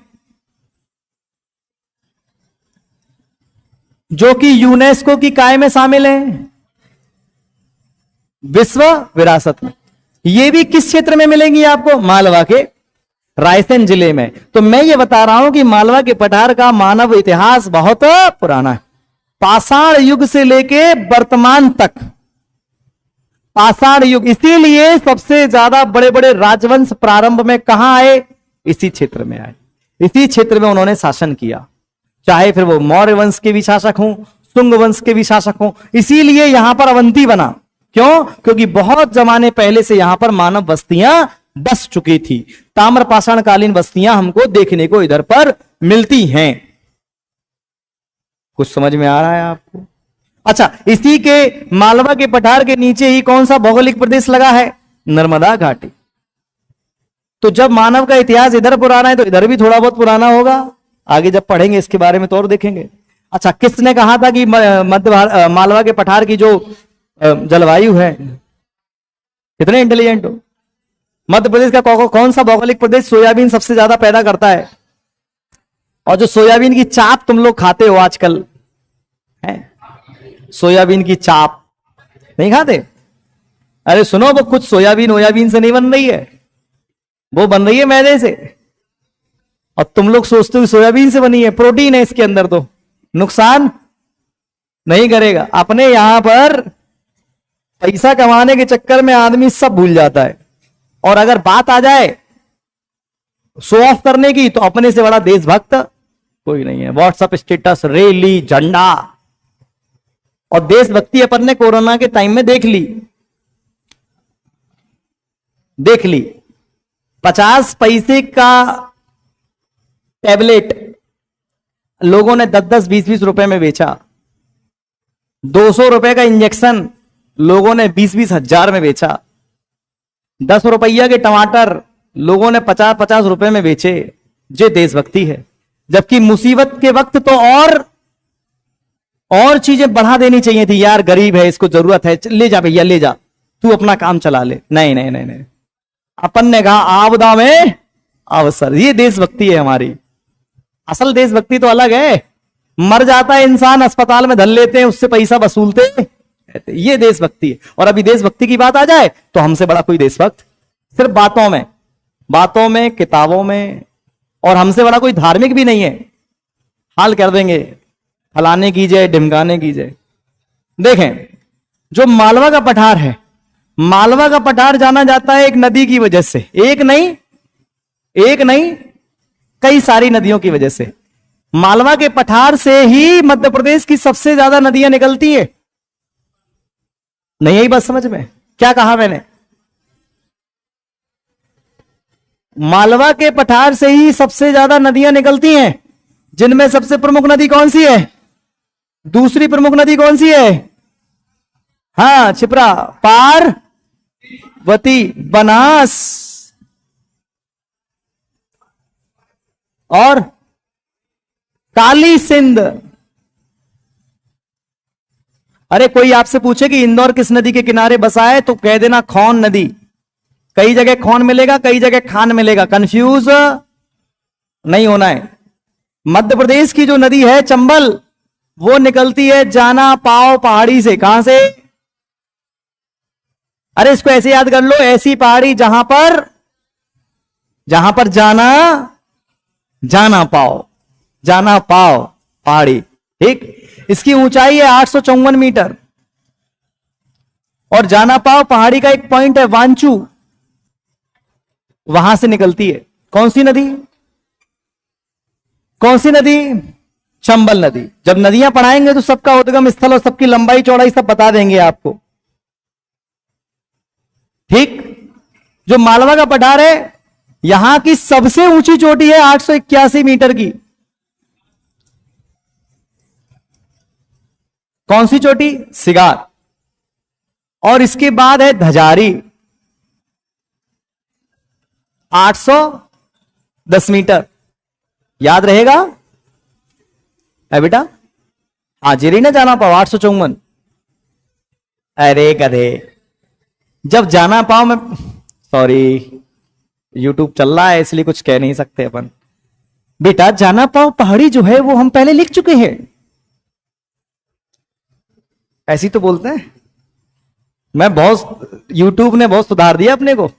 Speaker 1: जो कि यूनेस्को की काय में शामिल है, विश्व विरासत में। ये भी किस क्षेत्र में मिलेंगी आपको? मालवा के रायसेन जिले में। तो मैं ये बता रहा हूं कि मालवा के पठार का मानव इतिहास बहुत पुराना है, पाषाण युग से लेके वर्तमान तक। पाषाण युग, इसीलिए सबसे ज्यादा बड़े बड़े राजवंश प्रारंभ में कहां आए? इसी क्षेत्र में आए, इसी क्षेत्र में उन्होंने शासन किया, चाहे फिर वो मौर्य वंश के भी शासक हों, शुंग वंश के भी शासक हों। इसीलिए यहां पर अवंती बना। क्यों? क्योंकि बहुत जमाने पहले से यहां पर मानव बस्तियां बस चुकी थी। ताम्र पाषाण कालीन बस्तियां हमको देखने को इधर पर मिलती हैं। कुछ समझ में आ रहा है आपको? अच्छा, इसी के मालवा के पठार के नीचे ही कौन सा भौगोलिक प्रदेश लगा है? नर्मदा घाटी। तो जब मानव का इतिहास इधर पुराना है तो इधर भी थोड़ा बहुत पुराना होगा। आगे जब पढ़ेंगे इसके बारे में तो और देखेंगे। अच्छा, किसने कहा था कि मध्य मालवा के पठार की जो जलवायु है, कितने इंटेलिजेंट हो? मध्य प्रदेश का कौन सा भौगोलिक प्रदेश सोयाबीन सबसे ज्यादा पैदा करता है? और जो सोयाबीन की चाप तुम लोग खाते हो आजकल, है सोयाबीन की चाप नहीं खाते? अरे सुनो, वो कुछ सोयाबीन से नहीं बन रही है, वो बन रही है मैदे से। और तुम लोग सोचते हो सोयाबीन से बनी है, प्रोटीन है इसके अंदर, तो नुकसान नहीं करेगा। अपने यहां पर पैसा कमाने के चक्कर में आदमी सब भूल जाता है, और अगर बात आ जाए शो ऑफ करने की तो अपने से बड़ा देशभक्त कोई नहीं है। व्हाट्सएप स्टेटस, रैली, झंडा, और देशभक्ति अपन ने कोरोना के टाइम में देख ली। 50 पैसे का टैबलेट लोगों ने 10-10, 20-20 रुपए में बेचा। 200 रुपए का इंजेक्शन लोगों ने 20-20 हजार में बेचा। 10 रुपया के टमाटर लोगों ने 50-50 रुपए में बेचे। ये देशभक्ति है। जबकि मुसीबत के वक्त तो और चीजें बढ़ा देनी चाहिए थी। यार गरीब है, इसको जरूरत है, ले जा भैया ले जा, तू अपना काम चला ले। नहीं नहीं नहीं नहीं, अपन ने कहा आपदा में अवसर। ये देशभक्ति है हमारी। असल देशभक्ति तो अलग है। मर जाता है इंसान, अस्पताल में धन लेते हैं, उससे पैसा वसूलते हैं, ये देशभक्ति है। और अभी देशभक्ति की बात आ जाए तो हमसे बड़ा कोई देशभक्त सिर्फ बातों में, किताबों में, और हमसे बड़ा कोई धार्मिक भी नहीं है। हाल कर देंगे, फलाने की जय, ढिमकाने की जय। देखें, जो मालवा का पठार है, मालवा का पठार जाना जाता है एक नदी की वजह से। एक नहीं कई सारी नदियों की वजह से। मालवा के पठार से ही मध्य प्रदेश की सबसे ज्यादा नदियां निकलती है। नहीं आई बात समझ में? क्या कहा मैंने? मालवा के पठार से ही सबसे ज्यादा नदियां निकलती हैं, जिनमें सबसे प्रमुख नदी कौन सी है? दूसरी प्रमुख नदी कौन सी है? हाँ, छिपरा, पार्वती, बनास और काली सिंध। अरे कोई आपसे पूछे कि इंदौर किस नदी के किनारे बसा है तो कह देना खोन नदी। कई जगह खोन मिलेगा, कई जगह खान मिलेगा, कंफ्यूज नहीं होना है। मध्य प्रदेश की जो नदी है चंबल, वो निकलती है जाना पाव पहाड़ी से। कहां से? अरे इसको ऐसे याद कर लो, ऐसी पहाड़ी जहां पर जाना पाव पहाड़ी, ठीक। इसकी ऊंचाई है 854 मीटर। और जाना पाव पहाड़ी का एक पॉइंट है वांचू, वहां से निकलती है। कौन सी नदी? चंबल नदी। जब नदियां पढ़ाएंगे तो सबका उद्गम स्थल और सबकी लंबाई चौड़ाई सब बता देंगे आपको। ठीक। जो मालवा का पठार है, यहां की सबसे ऊंची चोटी है 881 मीटर की। कौन सी चोटी? सिगार। और इसके बाद है धजारी 810 मीटर। याद रहेगा है बेटा? हाजिरी ना जाना पाओ 854। अरे गधे, जब जाना पाओ मैं सॉरी यूट्यूब चल रहा है इसलिए कुछ कह नहीं सकते अपन। बेटा जाना पाओ पहाड़ी जो है वो हम पहले लिख चुके हैं। ऐसी तो बोलते हैं। मैं बहुत यूट्यूब ने बहुत सुधार दिया अपने को।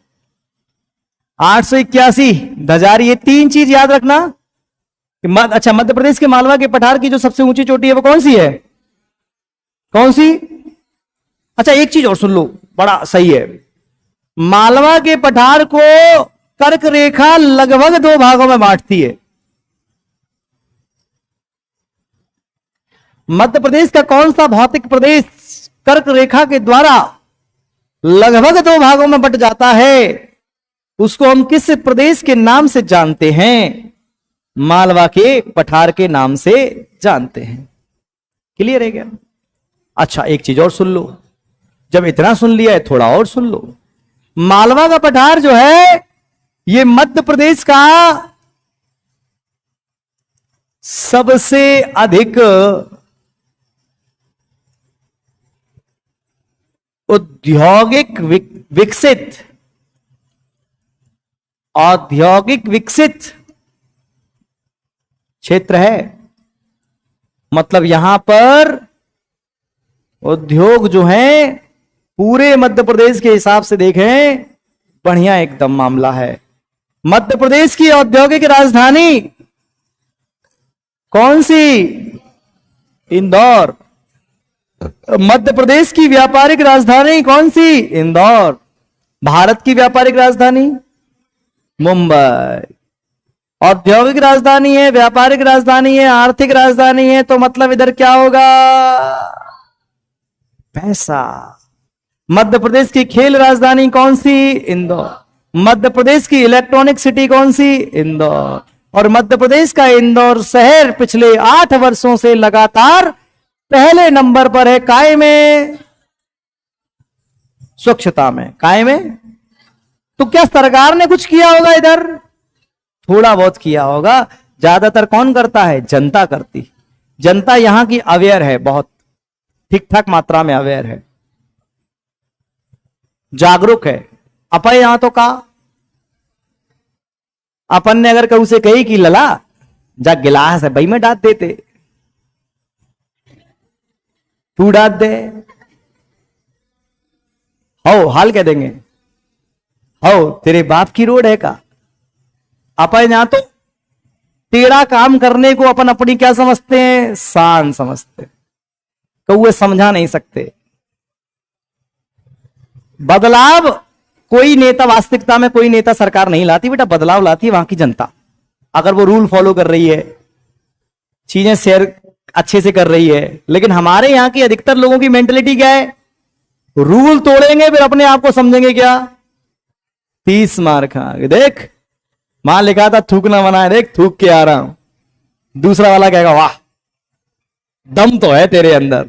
Speaker 1: 881 धजारी, ये तीन चीज याद रखना। अच्छा, मध्य प्रदेश के मालवा के पठार की जो सबसे ऊंची चोटी है वो कौन सी है? कौन सी? अच्छा एक चीज और सुन लो, बड़ा सही है। मालवा के पठार को कर्क रेखा लगभग दो भागों में बांटती है। मध्य प्रदेश का कौन सा भौतिक प्रदेश कर्क रेखा के द्वारा लगभग दो भागों में बंट जाता है, उसको हम किस प्रदेश के नाम से जानते हैं? मालवा के पठार के नाम से जानते हैं। क्लियर है क्या? अच्छा एक चीज और सुन लो, जब इतना सुन लिया है थोड़ा और सुन लो। मालवा का पठार जो है ये मध्य प्रदेश का सबसे अधिक औद्योगिक विकसित क्षेत्र है। मतलब यहां पर उद्योग जो है पूरे मध्य प्रदेश के हिसाब से देखें बढ़िया एकदम मामला है। मध्य प्रदेश की औद्योगिक राजधानी कौन सी? इंदौर। मध्य प्रदेश की व्यापारिक राजधानी कौन सी? इंदौर। भारत की व्यापारिक राजधानी मुंबई। औद्योगिक राजधानी है, व्यापारिक राजधानी है, आर्थिक राजधानी है, तो मतलब इधर क्या होगा? पैसा। मध्य प्रदेश की खेल राजधानी कौन सी? इंदौर। मध्य प्रदेश की इलेक्ट्रॉनिक सिटी कौन सी? इंदौर। और मध्य प्रदेश का इंदौर शहर पिछले 8 वर्षों से लगातार पहले नंबर पर है। काय में? स्वच्छता में। काय में? तो क्या सरकार ने कुछ किया होगा इधर? थोड़ा बहुत किया होगा। ज्यादातर कौन करता है? जनता करती। जनता यहां की अवेयर है, बहुत ठीक ठाक मात्रा में अवेयर है, जागरूक है। अपन यहां तो का अपन ने अगर कहू से कही कि लला जा गिलास है भाई में डाल देते, तू डाल दे, हो हाल कह देंगे, हो तेरे बाप की रोड है का। अपन यहां तो टेढ़ा काम करने को अपन अपनी क्या समझते हैं? शान समझते। कौए समझा नहीं सकते। बदलाव कोई नेता, वास्तविकता में कोई नेता सरकार नहीं लाती बेटा, बदलाव लाती है वहां की जनता। अगर वो रूल फॉलो कर रही है, चीजें शेयर अच्छे से कर रही है। लेकिन हमारे यहां की अधिकतर लोगों की मेंटेलिटी क्या है? रूल तोड़ेंगे फिर अपने आप को समझेंगे क्या? 30 मार खाएंगे। देख वहां लिखा था थूकना मना है, देख थूक के आ रहा हूं। दूसरा वाला कहेगा वाह दम तो है तेरे अंदर।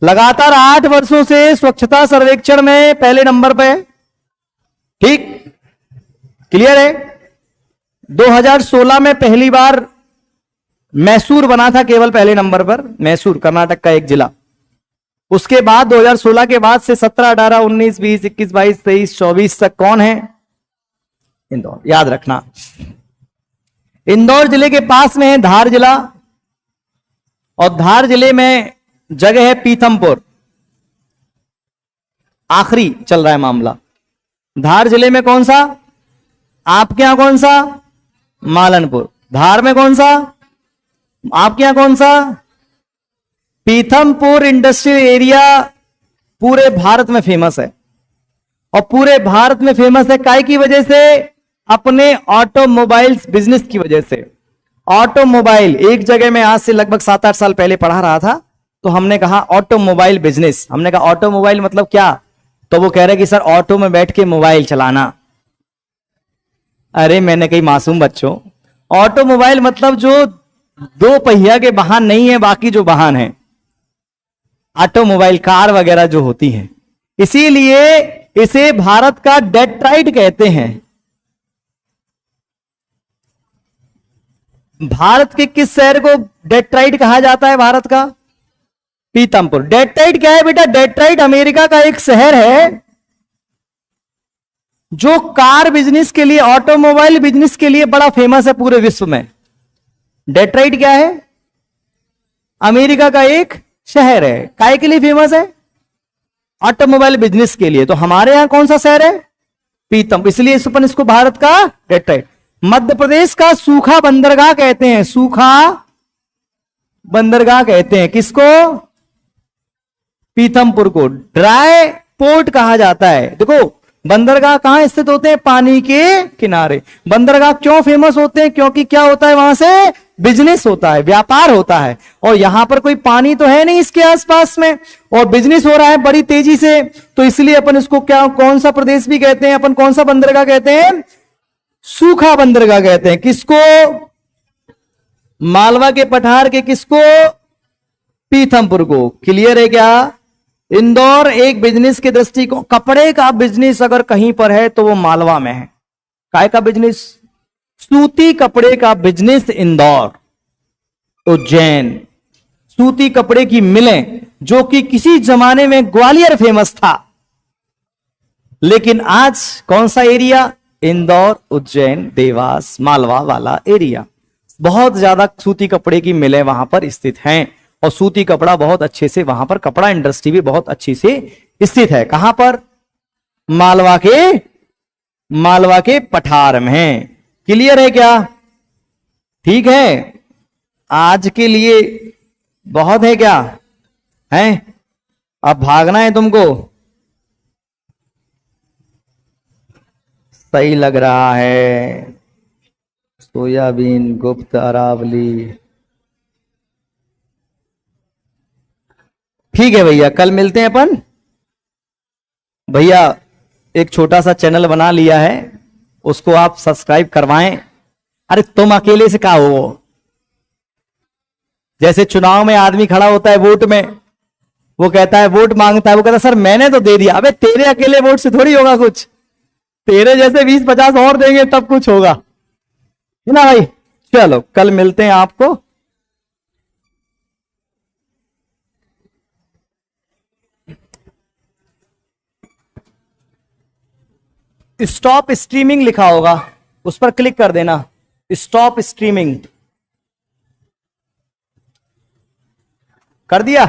Speaker 1: लगातार 8 वर्षों से स्वच्छता सर्वेक्षण में पहले नंबर पे है। ठीक, क्लियर है? 2016 में पहली बार मैसूर बना था केवल पहले नंबर पर, मैसूर कर्नाटक का एक जिला। उसके बाद 2016 के बाद से 17, 18, 19, 20, 21, 22, 23, 24 तक कौन है? इंदौर। याद रखना, इंदौर जिले के पास में है धार जिला, और धार जिले में जगह है पीथमपुर। आखिरी चल रहा है मामला। धार जिले में कौन सा? आपके यहां कौन सा? मालनपुर। धार में कौन सा? आपके यहां कौन सा? पीथमपुर इंडस्ट्रियल एरिया पूरे भारत में फेमस है। और पूरे भारत में फेमस है काय की वजह से? अपने ऑटोमोबाइल्स बिजनेस की वजह से। ऑटोमोबाइल, एक जगह में आज से लगभग 7-8 साल पहले पढ़ा रहा था, तो हमने कहा ऑटोमोबाइल बिजनेस। हमने कहा ऑटोमोबाइल मतलब क्या? तो वो कह रहे कि सर ऑटो में बैठ के मोबाइल चलाना। अरे मैंने कही मासूम बच्चों, ऑटोमोबाइल मतलब जो दो पहिया के वाहन नहीं है, बाकी जो वाहन है, ऑटोमोबाइल कार वगैरह जो होती हैं, इसीलिए इसे भारत का डेट्राइट कहते हैं। भारत के किस शहर को डेट्राइट कहा जाता है? भारत का पीतमपुर। डेट्राइट क्या है बेटा? डेट्राइट अमेरिका का एक शहर है जो कार बिजनेस के लिए, ऑटोमोबाइल बिजनेस के लिए बड़ा फेमस है पूरे विश्व में। डेट्राइट क्या है? अमेरिका का एक शहर है। काय के लिए फेमस है? ऑटोमोबाइल बिजनेस के लिए। तो हमारे यहां कौन सा शहर है? पीतम, इसलिए इसको भारत का डेट्राइट। मध्य प्रदेश का सूखा बंदरगाह कहते हैं, सूखा बंदरगाह कहते हैं किसको? पीथमपुर को। ड्राई पोर्ट कहा जाता है। देखो बंदरगाह कहां स्थित होते हैं? पानी के किनारे। बंदरगाह क्यों फेमस होते हैं? क्योंकि क्या होता है वहां से? बिजनेस होता है, व्यापार होता है, और यहां पर कोई पानी तो है नहीं इसके आसपास में, और बिजनेस हो रहा है बड़ी तेजी से, तो इसलिए अपन इसको क्या, कौन सा प्रदेश भी कहते हैं अपन? कौन सा बंदरगाह कहते हैं? सूखा बंदरगाह कहते हैं। किसको? मालवा के पठार के किसको? पीथमपुर को। क्लियर है क्या? इंदौर एक बिजनेस के दृष्टिकोण, कपड़े का बिजनेस अगर कहीं पर है तो वो मालवा में है। काय का बिजनेस? सूती कपड़े का बिजनेस इंदौर, उज्जैन। सूती कपड़े की मिलें, जो कि किसी जमाने में ग्वालियर फेमस था, लेकिन आज कौन सा एरिया? इंदौर, उज्जैन, देवास, मालवा वाला एरिया। बहुत ज्यादा सूती कपड़े की मिलें वहां पर स्थित हैं, और सूती कपड़ा बहुत अच्छे से, वहां पर कपड़ा इंडस्ट्री भी बहुत अच्छी से स्थित है। कहां पर? मालवा के पठार में। क्लियर है क्या? ठीक है, आज के लिए बहुत है क्या है? अब भागना है तुमको? सही लग रहा है। सोयाबीन, गुप्त, अरावली। ठीक है भैया, कल मिलते हैं अपन। भैया एक छोटा सा चैनल बना लिया है, उसको आप सब्सक्राइब करवाएं। अरे तुम अकेले से क्या हो? जैसे चुनाव में आदमी खड़ा होता है वोट में, वो कहता है, वोट मांगता है, वो कहता है सर मैंने तो दे दिया। अबे तेरे अकेले वोट से थोड़ी होगा कुछ, तेरे जैसे 20-50 और देंगे तब कुछ होगा, है ना भाई? चलो कल मिलते हैं आपको। स्टॉप स्ट्रीमिंग लिखा होगा, उस पर क्लिक कर देना। स्टॉप स्ट्रीमिंग कर दिया?